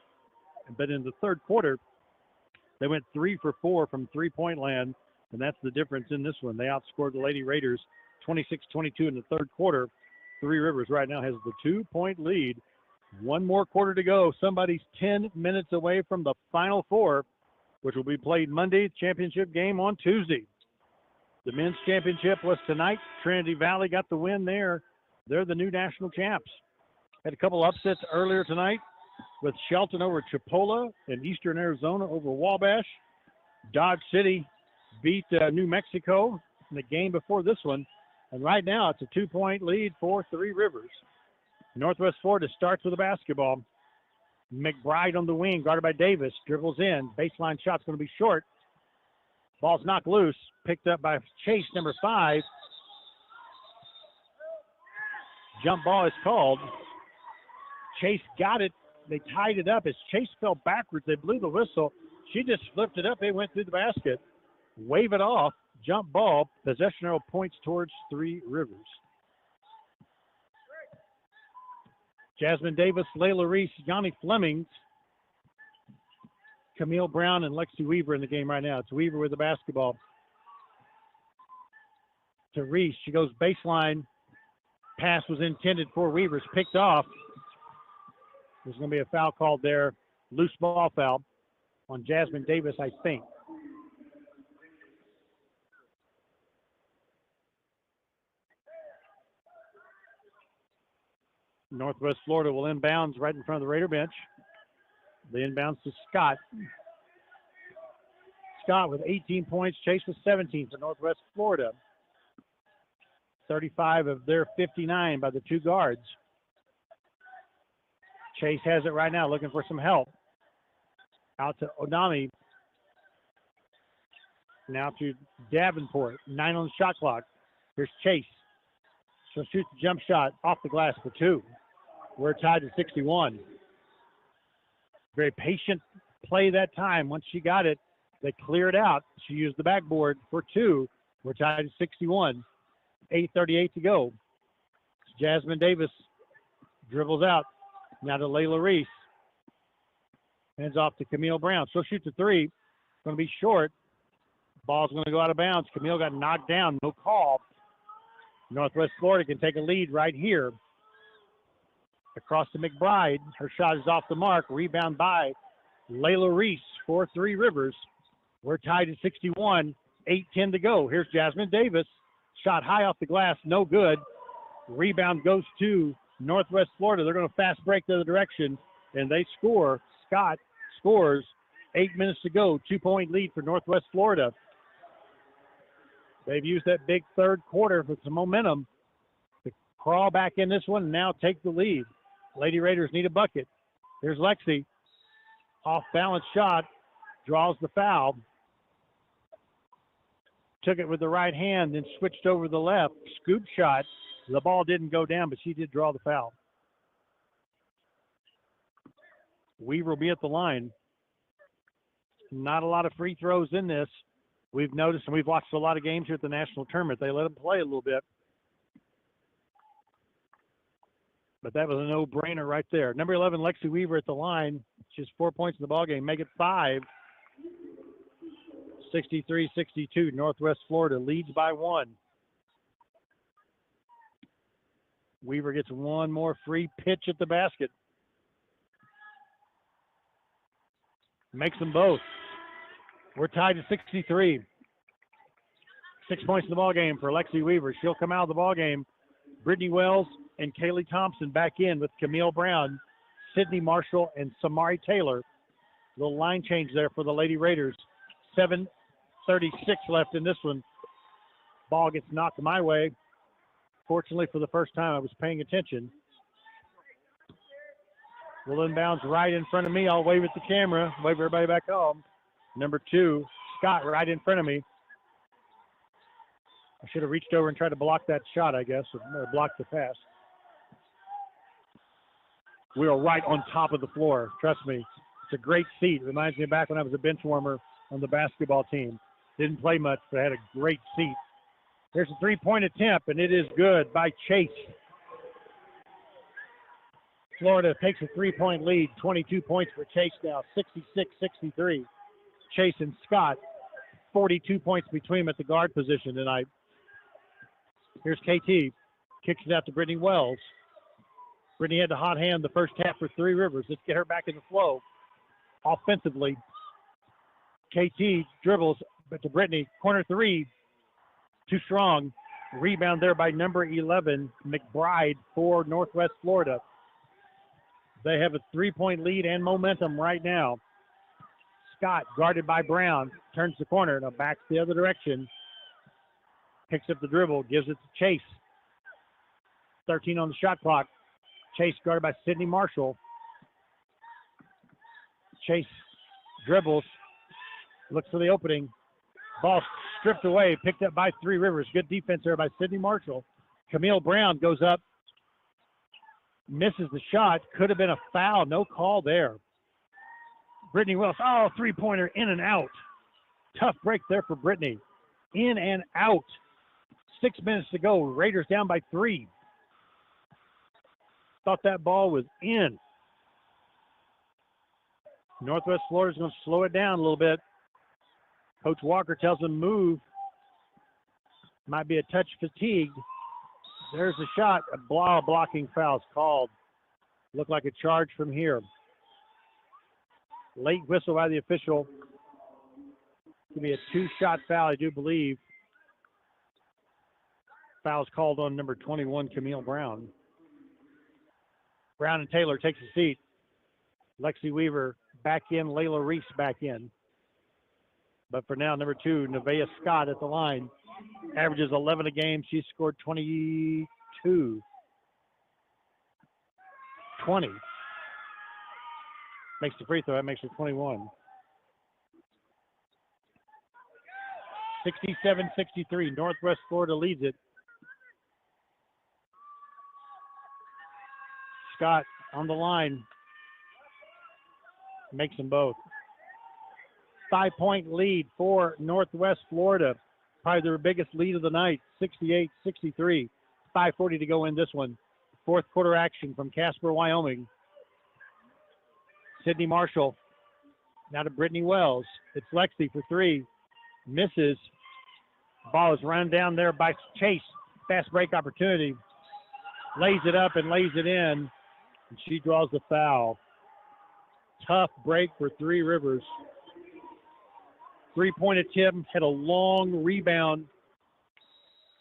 But in the third quarter, they went 3 for 4 from three-point land. And that's the difference in this one. They outscored the Lady Raiders 26-22 in the third quarter. Three Rivers right now has the 2-point lead. 1 more quarter to go. Somebody's 10 minutes away from the Final Four, which will be played Monday, championship game on Tuesday. The men's championship was tonight. Trinity Valley got the win there. They're the new national champs. Had a couple upsets earlier tonight with Shelton over Chipola and Eastern Arizona over Wabash. Dodge City beat New Mexico in the game before this one. And right now it's a 2-point lead for Three Rivers. Northwest Florida starts with a basketball. McBride on the wing, guarded by Davis, dribbles in. Baseline shot's going to be short. Ball's knocked loose, picked up by Chase, number 5. Jump ball is called. Chase got it. They tied it up. As Chase fell backwards, they blew the whistle. She just flipped it up. It went through the basket. Wave it off. jump ball. Possession arrow points towards Three Rivers. Jasmine Davis, Layla Reese, Yanni Flemings, Camille Brown, and Lexi Weaver in the game right now. It's Weaver with the basketball. To Reese. She goes baseline. Pass was intended for Weaver. It's picked off. There's going to be a foul called there. Loose ball foul on Jasmine Davis, I think. Northwest Florida will inbounds right in front of the Raider bench. The inbounds to Scott. Scott with 18 points. Chase with 17 for Northwest Florida. 35 of their 59 by the two guards. Chase has it right now, looking for some help. Out to Onami. Now to Davenport. 9 on the shot clock. Here's Chase. She'll shoot the jump shot off the glass for 2. We're tied at 61. Very patient play that time. Once she got it, they clear it out. She used the backboard for 2. We're tied at 61. 8:38 to go. Jasmine Davis dribbles out. Now to Layla Reese. Hands off to Camille Brown. She'll shoot the 3. Going to be short. Ball's going to go out of bounds. Camille got knocked down. No call. Northwest Florida can take a lead right here. Across to McBride. Her shot is off the mark. Rebound by Layla Reese for Three Rivers. We're tied at 61. 8:10 to go. Here's Jasmine Davis. Shot high off the glass. No good. Rebound goes to Northwest Florida. They're going to fast break the other direction, and they score. Scott scores. 8 minutes to go. 2-point lead for Northwest Florida. They've used that big third quarter with some momentum to crawl back in this one and now take the lead. Lady Raiders need a bucket. Here's Lexi. Off-balance shot. Draws the foul. Took it with the right hand, then switched over the left. Scoop shot. The ball didn't go down, but she did draw the foul. Weaver will be at the line. Not a lot of free throws in this. We've noticed, and we've watched a lot of games here at the national tournament. They let them play a little bit. But that was a no-brainer right there. Number 11, Lexi Weaver at the line. She's 4 points in the ballgame. Make it 5. 63-62. Northwest Florida leads by 1. Weaver gets one more free pitch at the basket. Makes them both. We're tied to 63. 6 points in the ballgame for Lexi Weaver. She'll come out of the ballgame. Brittany Wells and Kaylee Thompson back in with Camille Brown, Sydney Marshall, and Samari Taylor. Little line change there for the Lady Raiders. 7:36 left in this one. Ball gets knocked my way. Fortunately, for the first time, I was paying attention. Will inbounds right in front of me. I'll wave at the camera, wave everybody back home. Number 2, Scott, right in front of me. I should have reached over and tried to block that shot, I guess, or block the pass. We are right on top of the floor. Trust me, it's a great seat. It reminds me of back when I was a bench warmer on the basketball team. Didn't play much, but I had a great seat. There's a three-point attempt, and it is good by Chase. Florida takes a three-point lead, 22 points for Chase now, 66-63. Chase and Scott, 42 points between them at the guard position tonight. Here's KT, kicks it out to Brittany Wells. Brittany had the hot hand the first half for Three Rivers. Let's get her back in the flow. Offensively, KT dribbles to Brittany, corner 3, too strong. Rebound there by number 11, McBride for Northwest Florida. They have a three-point lead and momentum right now. Scott, guarded by Brown, turns the corner, now backs the other direction. Picks up the dribble, gives it to Chase. 13 on the shot clock. Chase guarded by Sydney Marshall. Chase dribbles, looks for the opening. Ball stripped away, picked up by Three Rivers. Good defense there by Sydney Marshall. Camille Brown goes up, misses the shot. Could have been a foul, no call there. Brittany Wells, three-pointer in and out. Tough break there for Brittany. in and out. 6 minutes to go. Raiders down by 3. Thought that ball was in. Northwest Florida's going to slow it down a little bit. Coach Walker tells them move. Might be a touch fatigued. There's a shot. A blocking foul's called. Looked like a charge from here. Late whistle by the official. Could be a 2-shot foul, I do believe. Foul's called on number 21, Camille Brown. Brown and Taylor takes a seat. Lexi Weaver back in, Layla Reese back in. But for now, number 2, Nevaeh Scott at the line. Averages 11 a game. She's scored 22. 20. Makes the free throw. That makes her 21. 67-63. Northwest Florida leads it. Scott on the line. Makes them both. 5-point lead for Northwest Florida. Probably their biggest lead of the night. 68-63. 5:40 to go in this one. Fourth quarter action from Casper, Wyoming. Sydney Marshall. Now to Brittany Wells. It's Lexi for 3. Misses. Ball is run down there by Chase. Fast break opportunity. Lays it up and lays it in. And she draws the foul. Tough break for Three Rivers. 3-point attempt. Had a long rebound.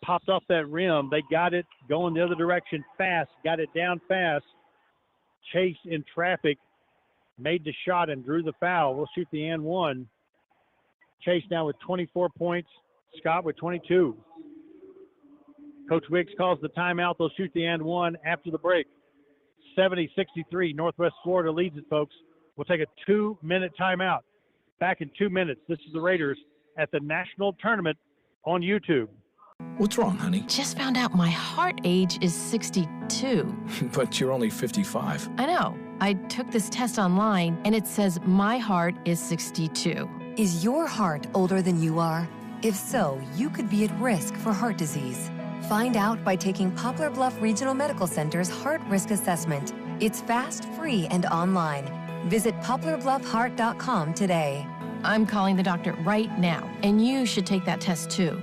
Popped off that rim. They got it going the other direction fast. Got it down fast. Chase in traffic. Made the shot and drew the foul. We'll shoot the and one. Chase now with 24 points. Scott with 22. Coach Wiggs calls the timeout. They'll shoot the and one after the break. 70-63. Northwest Florida leads it, folks. We'll take a 2-minute timeout. Back in 2 minutes. This is the Raiders at the national tournament on YouTube.
What's wrong, honey?
Just found out my heart age is 62.
But you're only 55.
I know. I took this test online, and it says my heart is 62.
Is your heart older than you are? If so, you could be at risk for heart disease. Find out by taking Poplar Bluff Regional Medical Center's Heart Risk Assessment. It's fast, free, and online. Visit poplarbluffheart.com today.
I'm calling the doctor right now, and you should take that test too.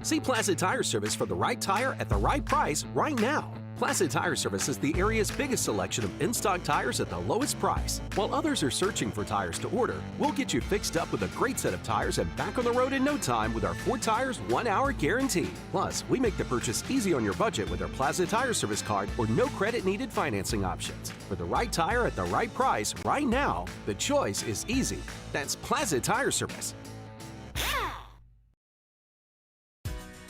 See Placid Tire Service for the right tire at the right price right now. Placid Tire Service is the area's biggest selection of in-stock tires at the lowest price. While others are searching for tires to order, we'll get you fixed up with a great set of tires and back on the road in no time with our 4 tires, 1 hour guarantee. Plus, we make the purchase easy on your budget with our Placid Tire Service card or no credit needed financing options. For the right tire at the right price right now, the choice is easy. That's Placid Tire Service.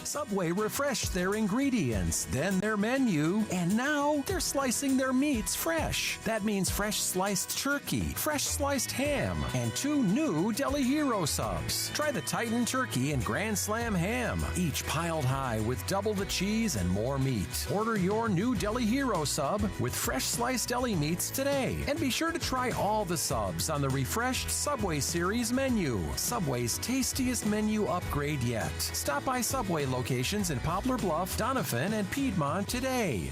Subway refreshed their ingredients, then their menu, and now they're slicing their meats fresh. That means fresh sliced turkey, fresh sliced ham, and 2 new Deli Hero subs. Try the Titan Turkey and Grand Slam Ham, each piled high with double the cheese and more meat. Order your new Deli Hero sub with fresh sliced deli meats today. And be sure to try all the subs on the refreshed Subway Series menu. Subway's tastiest menu upgrade yet. Stop by Subway locations in Poplar Bluff, Doniphan, and Piedmont today.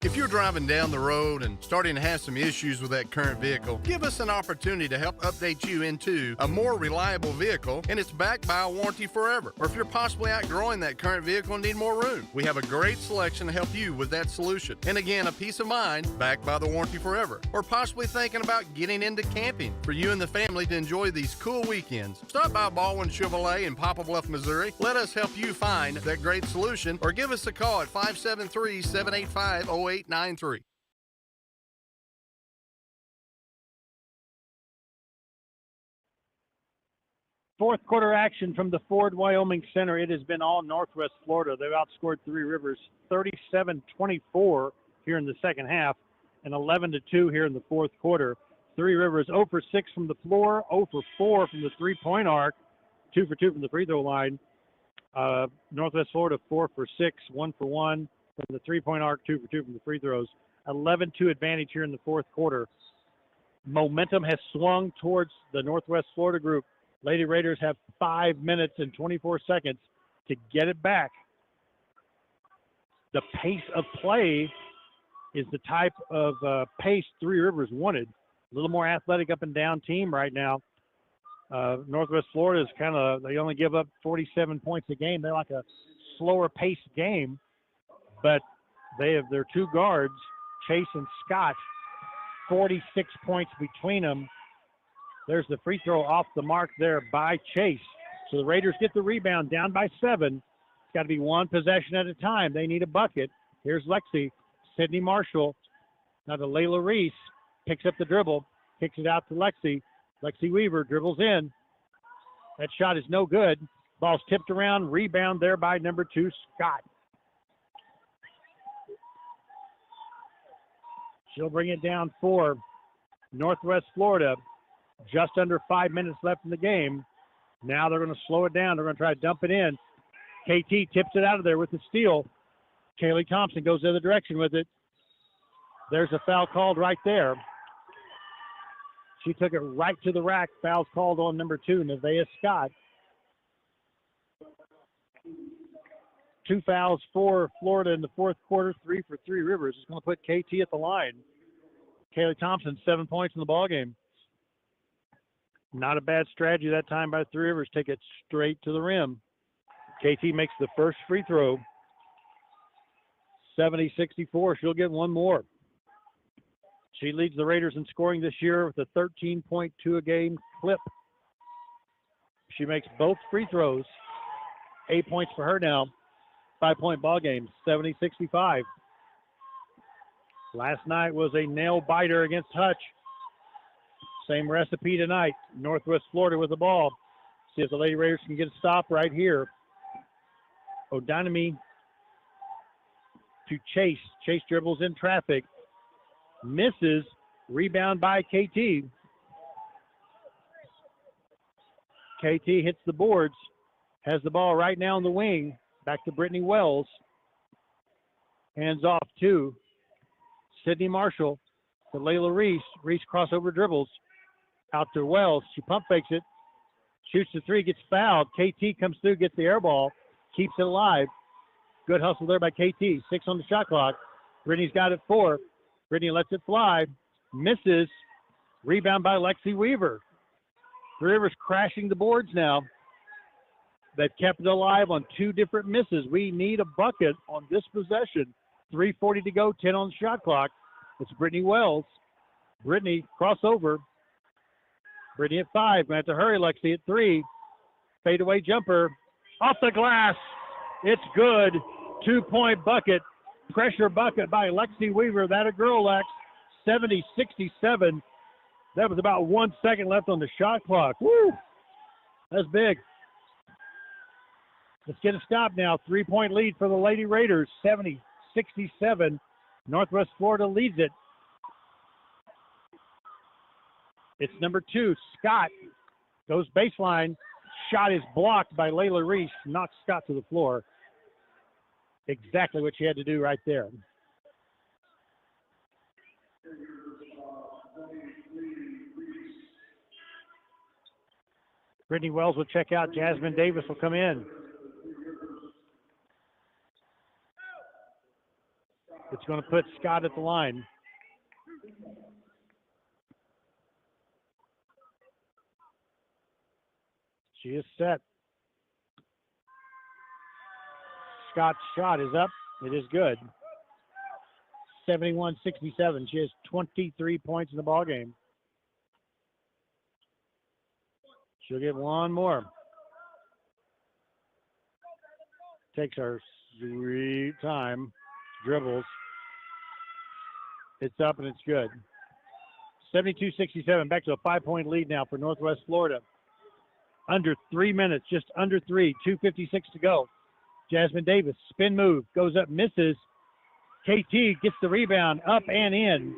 If you're driving down the road and starting to have some issues with that current vehicle, give us an opportunity to help update you into a more reliable vehicle, and it's backed by a warranty forever. Or if you're possibly outgrowing that current vehicle and need more room, we have a great selection to help you with that solution. And again, a peace of mind backed by the warranty forever. Or possibly thinking about getting into camping for you and the family to enjoy these cool weekends. Stop by Baldwin Chevrolet in Poplar Bluff, Missouri. Let us help you find that great solution, or give us a call at 573-785-0893.
Fourth quarter action from the Ford Wyoming Center. It has been all Northwest Florida. They've outscored Three Rivers 37-24 here in the second half and 11-2 here in the fourth quarter. Three Rivers 0 for 6 from the floor, 0 for 4 from the three-point arc, 2 for 2 from the free throw line. Northwest Florida 4 for 6, 1 for 1 from the three-point arc, 2 for 2 from the free throws. 11-2 advantage here in the fourth quarter. momentum has swung towards the Northwest Florida group. Lady Raiders have 5 minutes and 24 seconds to get it back. The pace of play is the type of pace Three Rivers wanted. A little more athletic up and down team right now. Northwest Florida is kind of, they only give up 47 points a game. They're like a slower paced game, but they have their two guards, Chase and Scott, 46 points between them. There's the free throw off the mark there by Chase. So the Raiders get the rebound down by 7. It's got to be one possession at a time. They need a bucket. Here's Lexi. Sydney Marshall. Now to Layla Reese. Picks up the dribble. Kicks it out to Lexi. Lexi Weaver dribbles in. That shot is no good. Ball's tipped around. Rebound there by number 2, Scott. She'll bring it down for Northwest Florida. Just under 5 minutes left in the game. Now they're going to slow it down. They're going to try to dump it in. KT tips it out of there with the steal. Kaylee Thompson goes the other direction with it. There's a foul called right there. She took it right to the rack. Foul's called on number 2, Nevaeh Scott. 2 fouls for Florida in the fourth quarter, 3 for Three Rivers. It's going to put KT at the line. Kaylee Thompson, 7 points in the ballgame. Not a bad strategy that time by Three Rivers. Take it straight to the rim. KT makes the first free throw. 70-64. She'll get one more. She leads the Raiders in scoring this year with a 13.2 a game clip. She makes both free throws. 8 points for her now. 5-point ball game, 70-65. Last night was a nail biter against Hutch. Same recipe tonight. Northwest Florida with the ball. See if the Lady Raiders can get a stop right here. O'Dynamy to Chase. Chase dribbles in traffic. Misses. Rebound by KT. KT hits the boards. Has the ball right now in the wing. Back to Brittany Wells. Hands off to Sydney Marshall. To Layla Reese. Reese crossover dribbles. Out to Wells. She pump fakes it. Shoots the three. Gets fouled. KT comes through. Gets the air ball. Keeps it alive. Good hustle there by KT. 6 on the shot clock. Brittany's got it 4. Brittany lets it fly. Misses. Rebound by Lexi Weaver. The Rivers crashing the boards now. They've kept it alive on 2 different misses. We need a bucket on this possession. 3:40 to go, 10 on the shot clock. It's Brittany Wells. Brittany crossover. Brittany at 5. Going to have to hurry, Lexi at 3. Fadeaway jumper. Off the glass. It's good. 2-point bucket. Pressure bucket by Lexi Weaver. That a girl, Lex. 70-67. That was about 1 second left on the shot clock. Woo! That's big. Let's get a stop now. 3-point lead for the Lady Raiders. 70-67. Northwest Florida leads it. It's number 2, Scott. Goes baseline. Shot is blocked by Layla Reese. Knocks Scott to the floor. Exactly what she had to do right there. Brittany Wells will check out. Jasmine Davis will come in. It's going to put Scott at the line. She is set. Scott's shot is up. It is good. 71-67. She has 23 points in the ballgame. She'll get one more. Takes her sweet time. Dribbles. It's up and it's good. 72-67. Back to a 5-point lead now for Northwest Florida. Under 3 minutes, just under 3. 2:56 to go. Jasmine Davis, spin move, goes up, misses. KT gets the rebound, up and in.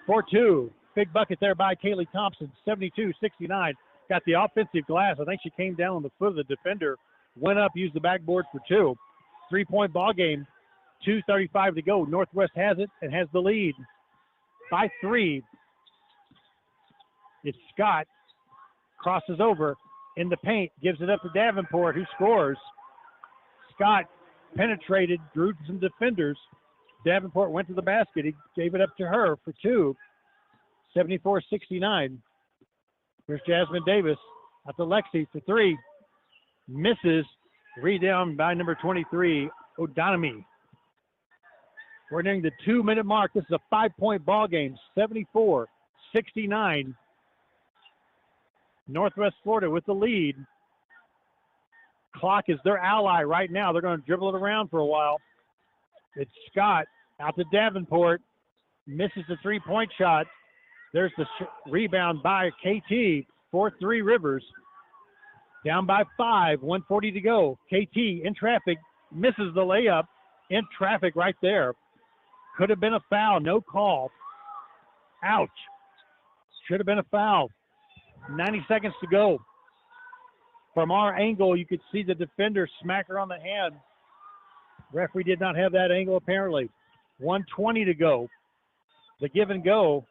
4-2. Big bucket there by Kaylee Thompson, 72-69. Got the offensive glass. I think she came down on the foot of the defender, went up, used the backboard for 2. 3-point ball game, 2:35 to go. Northwest has it and has the lead by 3. It's Scott. Crosses over in the paint. Gives it up to Davenport, who scores. Scott penetrated, drew some defenders. Davenport went to the basket. He gave it up to her for two. 74-69. Here's Jasmine Davis at the Lexi for three. Misses. Rebound by number 23, O'Donomy. We're nearing the 2-minute mark. This is a 5-point ball game. 74-69. Northwest Florida with the lead. Clock is their ally right now. They're going to dribble it around for a while. It's Scott out to Davenport. Misses the three-point shot. There's the rebound by KT. 4-3 Rivers. Down by 5, 1:40 to go. KT in traffic, misses the layup. In traffic right there. Could have been a foul, no call. Ouch. Should have been a foul. 90 seconds to go. From our angle, you could see the defender smack her on the hand. Referee did not have that angle apparently. 1:20 to go. The give and go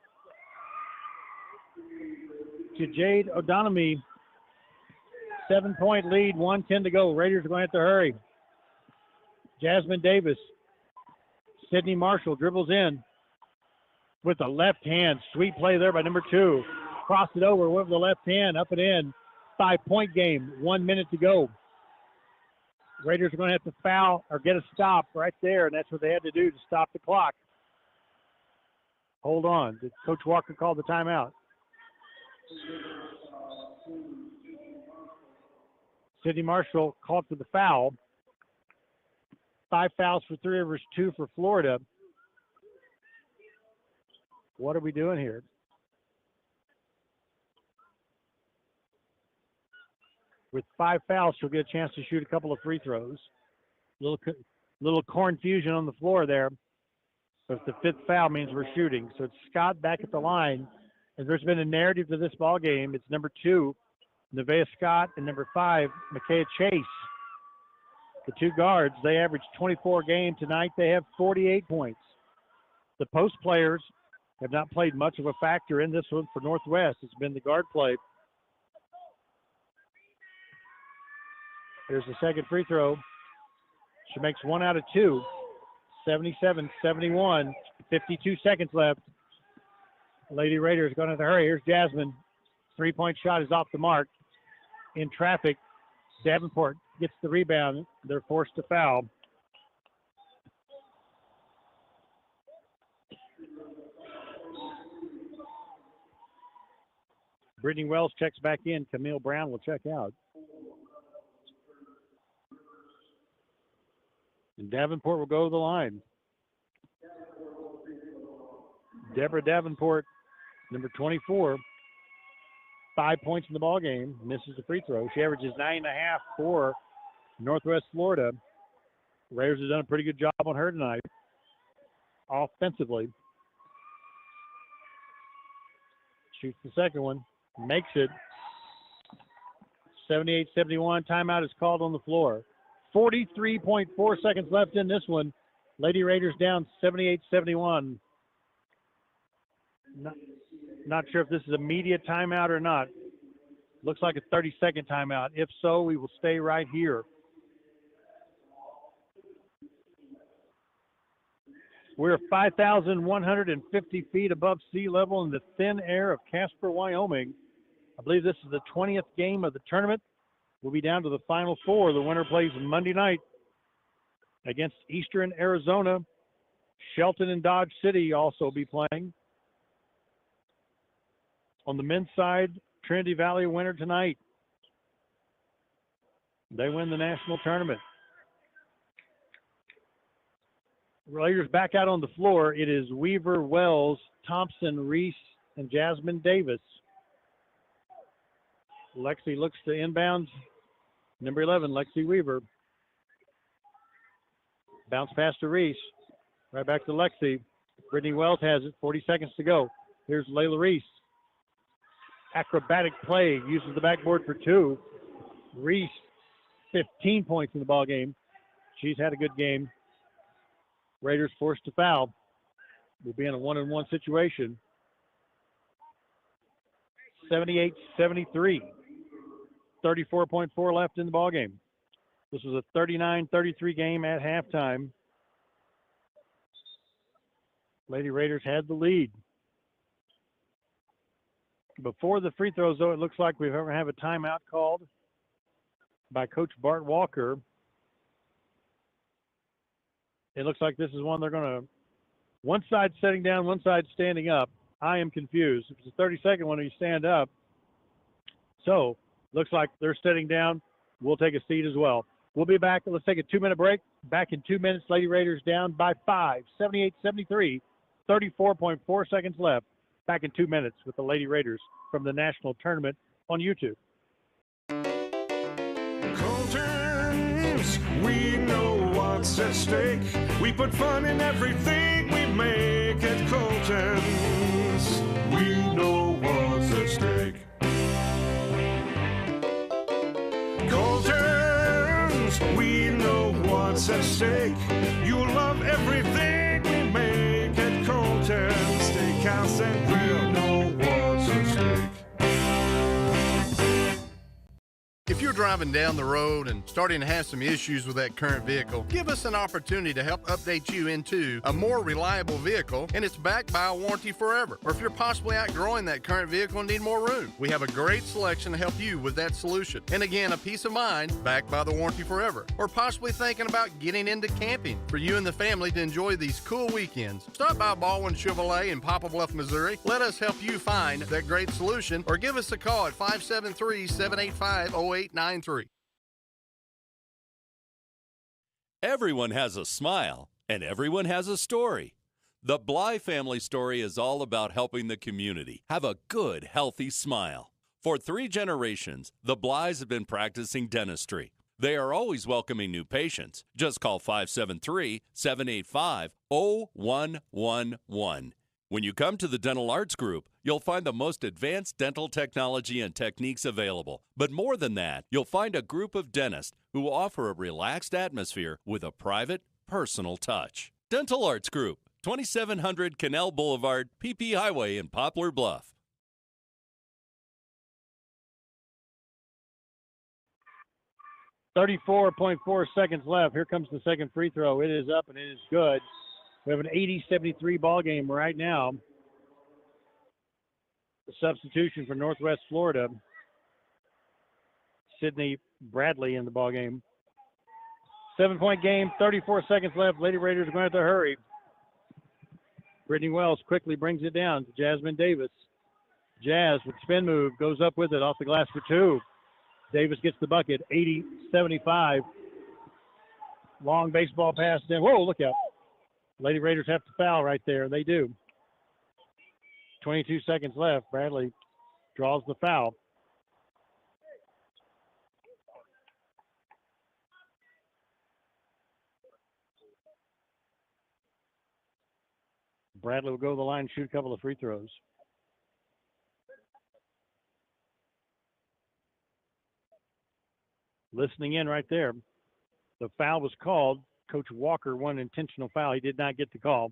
to Jade O'Donomy. 7-point lead, 1:10 to go. Raiders are going to have to hurry. Jasmine Davis. Sydney Marshall dribbles in with the left hand. Sweet play there by number 2. Cross it over with the left hand, up and in. 5-point game, 1 minute to go. Raiders are going to have to foul or get a stop right there, and that's what they had to do to stop the clock. Hold on. Did Coach Walker call the timeout? Sydney Marshall called for the foul. 5 fouls for Three Rivers, 2 for Florida. What are we doing here? With 5 fouls, she'll get a chance to shoot a couple of free throws. Little confusion on the floor there. But the 5th foul means we're shooting. So it's Scott back at the line. And there's been a narrative to this ball game. It's number 2, Nevaeh Scott, and number 5, Micaiah Chase. The 2 guards, they averaged 24 games tonight. They have 48 points. The post players have not played much of a factor in this one for Northwest. It's been the guard play. Here's the second free throw. She makes 1 out of 2. 77-71. 52 seconds left. Lady Raiders going to have to hurry. Here's Jasmine. 3-point shot is off the mark. In traffic, Davenport gets the rebound. They're forced to foul. Brittany Wells checks back in. Camille Brown will check out. And Davenport will go to the line. Deborah Davenport, number 24, 5 points in the ball game, misses the free throw. She averages 9.5 for Northwest Florida. Raiders have done a pretty good job on her tonight, offensively. Shoots the second one, makes it. 78-71. Timeout is called on the floor. 43.4 seconds left in this one. Lady Raiders down 78-71. Not sure if this is a media timeout or not. Looks like a 30-second timeout. If so, we will stay right here. We're 5,150 feet above sea level in the thin air of Casper, Wyoming. I believe this is the 20th game of the tournament. We'll be down to the Final Four. The winner plays Monday night against Eastern Arizona. Shelton and Dodge City also be playing. On the men's side, Trinity Valley winner tonight. They win the national tournament. Raiders back out on the floor. It is Weaver, Wells, Thompson, Reese, and Jasmine Davis. Lexi looks to inbounds. Number 11, Lexi Weaver. Bounce pass to Reese. Right back to Lexi. Brittany Wells has it. 40 seconds to go. Here's Layla Reese. Acrobatic play. Uses the backboard for 2. Reese, 15 points in the ball game. She's had a good game. Raiders forced to foul. We'll be in a 1-on-1 situation. 78-73. 34.4 left in the ball game. This was a 39-33 game at halftime. Lady Raiders had the lead. Before the free throws, though, it looks like we've ever have a timeout called by Coach Bart Walker. It looks like this is one they're going to, one side setting down, one side standing up. I am confused. If it's a 30-second one, you stand up. So, looks like they're sitting down. We'll take a seat as well. We'll be back. Let's take a 2-minute break. Back in 2 minutes. Lady Raiders down by 5, 78-73. 34.4 seconds left. Back in 2 minutes with the Lady Raiders from the national tournament on YouTube.
Colton's, we know what's at stake. We put fun in everything we make at Colton's. We know what's at stake. Colton's, we know what's at stake. You'll love everything we make at Colton's. Steakhouse and grill, know what's at stake.
If you're driving down the road and starting to have some issues with that current vehicle, give us an opportunity to help update you into a more reliable vehicle, and it's backed by a warranty forever. Or if you're possibly outgrowing that current vehicle and need more room, we have a great selection to help you with that solution. And again, a peace of mind backed by the warranty forever. Or possibly thinking about getting into camping for you and the family to enjoy these cool weekends. Stop by Baldwin Chevrolet in Poplar Bluff, Missouri. Let us help you find that great solution, or give us a call at 573-785-0893.
Everyone has a smile, and everyone has a story. The Bly family story is all about helping the community have a good, healthy smile. For 3 generations, the Blys have been practicing dentistry. They are always welcoming new patients. Just call 573-785-0111. When you come to the Dental Arts Group, you'll find the most advanced dental technology and techniques available. But more than that, you'll find a group of dentists who offer a relaxed atmosphere with a private, personal touch. Dental Arts Group, 2700 Canal Boulevard, PP Highway in Poplar Bluff.
.4 seconds left. Here comes the second free throw. It is up and it is good. We have an 80-73 ball game right now. The substitution for Northwest Florida, Sydney Bradley in the ball game. 7-point game, 34 seconds left. Lady Raiders are going to have to hurry. Brittany Wells quickly brings it down to Jasmine Davis. Jazz with spin move, goes up with it off the glass for 2. Davis gets the bucket, 80-75. Long baseball pass in. Whoa, look out. Lady Raiders have to foul right there. They do. 22 seconds left. Bradley draws the foul. Bradley will go to the line and shoot a couple of free throws. Listening in right there. The foul was called. Coach Walker won an intentional foul. He did not get the call.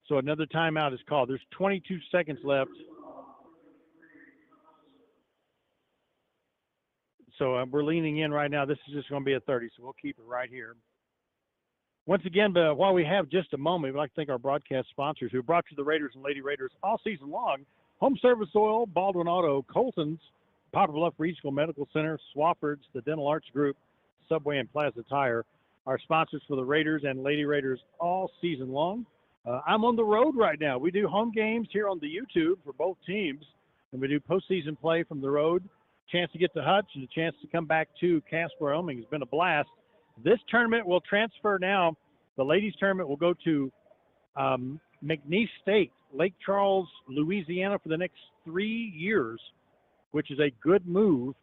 So another timeout is called. There's 22 seconds left. So we're leaning in right now. This is just going to be a 30, so we'll keep it right here. Once again, while we have just a moment, we'd like to thank our broadcast sponsors who brought you the Raiders and Lady Raiders all season long. Home Service Oil, Baldwin Auto, Colton's, Poplar Bluff Regional Medical Center, Swafford's, the Dental Arts Group, Subway, and Plaza Tire. Our sponsors for the Raiders and Lady Raiders all season long. I'm on the road right now. We do home games here on the YouTube for both teams, and we do postseason play from the road. Chance to get to Hutch and a chance to come back to Casper, Wyoming. It's been a blast. This tournament will transfer now. The ladies' tournament will go to McNeese State, Lake Charles, Louisiana for the next 3 years, which is a good move,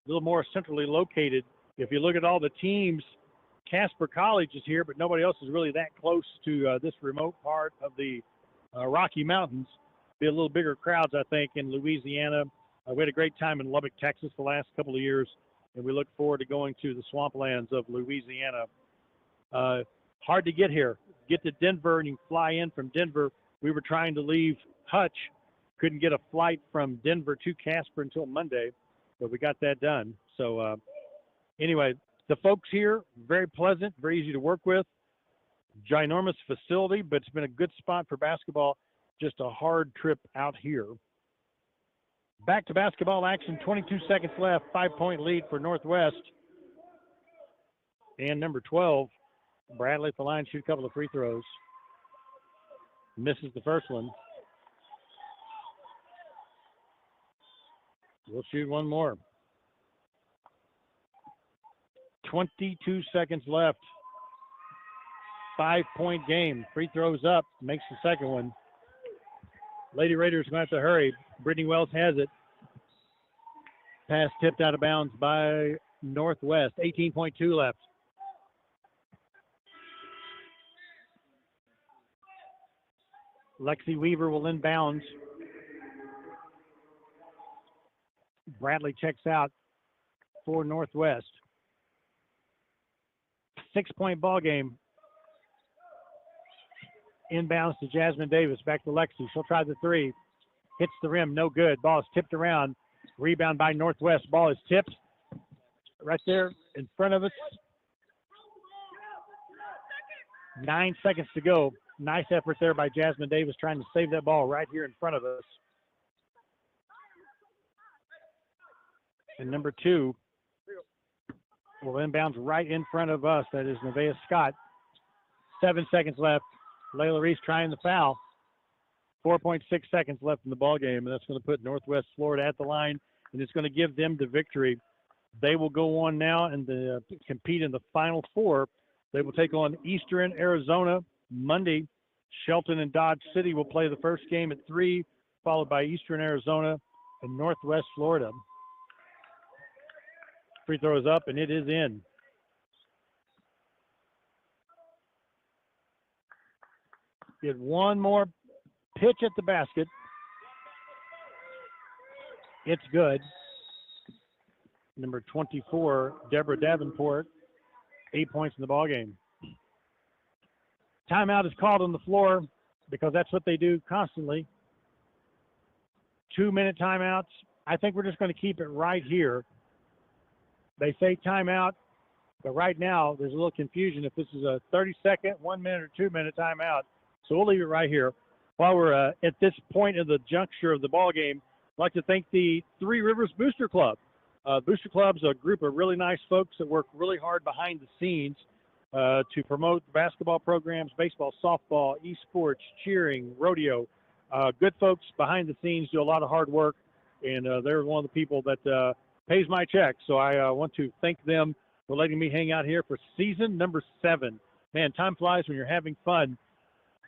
a little more centrally located. If you look at all the teams, Casper College is here, but nobody else is really that close to this remote part of the Rocky Mountains. Be a little bigger crowds, I think, in Louisiana. We had a great time in Lubbock, Texas the last couple of years, and we look forward to going to the swamplands of Louisiana. Hard to get here. Get to Denver, and you can fly in from Denver. We were trying to leave Hutch Couldn't get a flight from Denver to Casper until Monday, but we got that done. So anyway, the folks here, very pleasant, very easy to work with. Ginormous facility, but it's been a good spot for basketball. Just a hard trip out here. Back to basketball action, 22 seconds left, 5-point lead for Northwest. And number 12, Bradley at the line, shoot a couple of free throws. Misses the first one. We'll shoot one more. 22 seconds left. 5-point game. Free throws up. Makes the second one. Lady Raiders going to have to hurry. Brittany Wells has it. Pass tipped out of bounds by Northwest. 18.2 left. Lexi Weaver will inbound. Bradley checks out for Northwest. 6-point ball game. Inbounds to Jasmine Davis. Back to Lexi. She'll try the three. Hits the rim. No good. Ball is tipped around. Rebound by Northwest. Ball is tipped right there in front of us. 9 seconds to go. Nice effort there by Jasmine Davis trying to save that ball right here in front of us. And number 2 will inbounds right in front of us. That is Nevaeh Scott. 7 seconds left. Layla Reese trying the foul. 4.6 seconds left in the ball game, and that's going to put Northwest Florida at the line, and it's going to give them the victory. They will go on now and compete in the Final Four. They will take on Eastern Arizona Monday. Shelton and Dodge City will play the first game at 3, followed by Eastern Arizona and Northwest Florida. Free throw is up, and it is in. Get one more pitch at the basket. It's good. Number 24, Deborah Davenport, 8 points in the ballgame. Timeout is called on the floor because that's what they do constantly. 2-minute timeouts. I think we're just going to keep it right here. They say timeout, but right now there's a little confusion if this is a 30-second, 1 minute, or 2-minute timeout. So we'll leave it right here. While we're at this point of the juncture of the ball game, I'd like to thank the Three Rivers Booster Club. Booster Club's a group of really nice folks that work really hard behind the scenes to promote basketball programs, baseball, softball, esports, cheering, rodeo. Good folks behind the scenes do a lot of hard work, and they're one of the people that pays my check. So I want to thank them for letting me hang out here for season number 7. Man, time flies when you're having fun.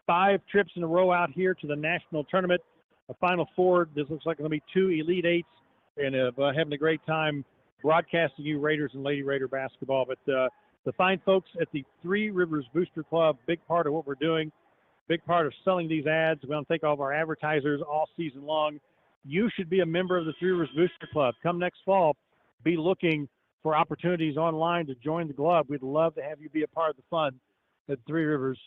5 trips in a row out here to the national tournament, a Final Four. This looks like going to be 2 Elite Eights, and having a great time broadcasting you Raiders and Lady Raider basketball. But the fine folks at the Three Rivers Booster Club, big part of what we're doing, big part of selling these ads. We want to thank all of our advertisers all season long. You should be a member of the Three Rivers Booster Club. Come next fall, be looking for opportunities online to join the club. We'd love to have you be a part of the fun at Three Rivers.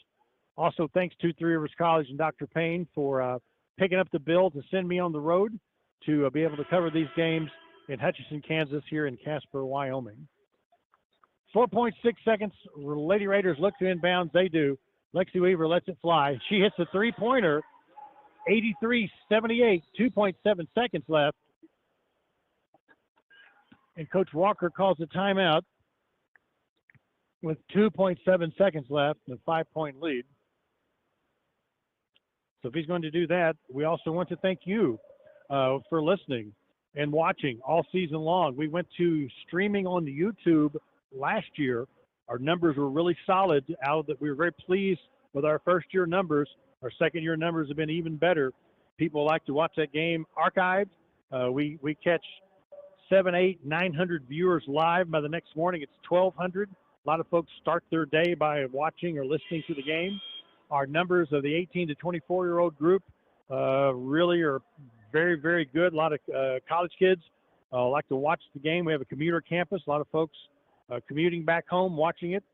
Also, thanks to Three Rivers College and Dr. Payne for picking up the bill to send me on the road to be able to cover these games in Hutchinson, Kansas, here in Casper, Wyoming. 4.6 seconds. Lady Raiders look to inbounds. They do. Lexi Weaver lets it fly. She hits a three-pointer. 83-78. 2.7 seconds left. And Coach Walker calls a timeout with 2.7 seconds left and a 5-point lead. So if he's going to do that, we also want to thank you for listening and watching all season long. We went to streaming on the YouTube last year. Our numbers were really solid. We were very pleased with our first-year numbers. Our second-year numbers have been even better. People like to watch that game archived. We catch 700, 800, 900 viewers live. By the next morning, it's 1,200. A lot of folks start their day by watching or listening to the game. Our numbers of the 18 to 24-year-old group really are very, very good. A lot of college kids like to watch the game. We have a commuter campus. A lot of folks commuting back home watching it.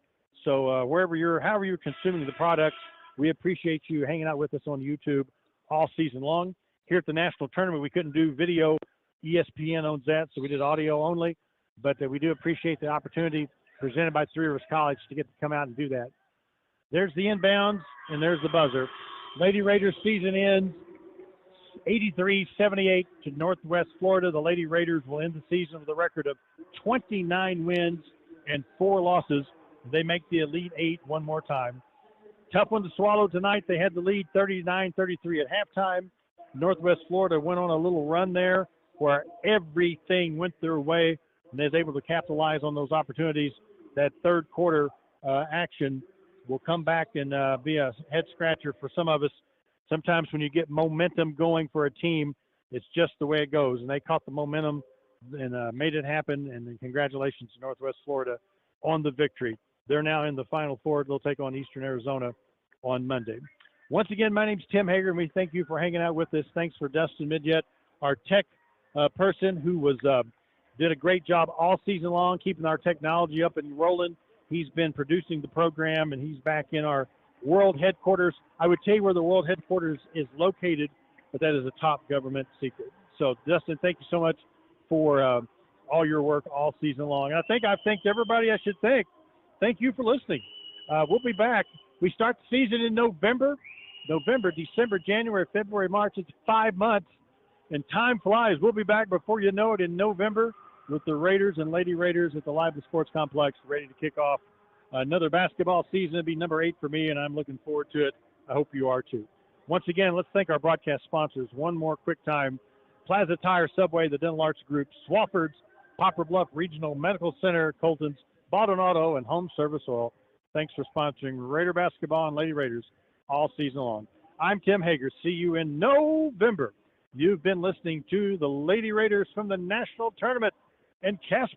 So however you're consuming the product, we appreciate you hanging out with us on YouTube all season long. here at the national tournament, we couldn't do video. ESPN owns that, so we did audio only. But we do appreciate the opportunity presented by Three Rivers College to get to come out and do that. There's the inbounds, and there's the buzzer. Lady Raiders season ends 83-78 to Northwest Florida. The Lady Raiders will end the season with a record of 29 wins and 4 losses. They make the Elite Eight one more time. Tough one to swallow tonight. They had the lead 39-33 at halftime. Northwest Florida went on a little run there where everything went their way, and they was able to capitalize on those opportunities. That third quarter action will come back and be a head-scratcher for some of us. Sometimes when you get momentum going for a team, it's just the way it goes. And they caught the momentum and made it happen. And congratulations to Northwest Florida on the victory. They're now in the Final Four. They'll take on Eastern Arizona on Monday. Once again, my name's Tim Hager, and we thank you for hanging out with us. Thanks for Dustin Midget, our tech person who was did a great job all season long, keeping our technology up and rolling. He's been producing the program, and he's back in our world headquarters. I would tell you where the world headquarters is located, but that is a top government secret. So, Dustin, thank you so much for all your work all season long. And I think I've thanked everybody I should thank. Thank you for listening. We'll be back. We start the season in November, December, January, February, March. It's 5 months, and time flies. We'll be back before you know it in November with the Raiders and Lady Raiders at the Lively Sports Complex, ready to kick off another basketball season. It'll be number 8 for me, and I'm looking forward to it. I hope you are too. Once again, let's thank our broadcast sponsors one more quick time. Plaza Tire, Subway, the Dental Arts Group, Swafford's, Poplar Bluff Regional Medical Center, Colton's, Baldwin Auto, and Home Service Oil. Thanks for sponsoring Raider basketball and Lady Raiders all season long. I'm Tim Hager. See you in November. You've been listening to the Lady Raiders from the National Tournament and Casper.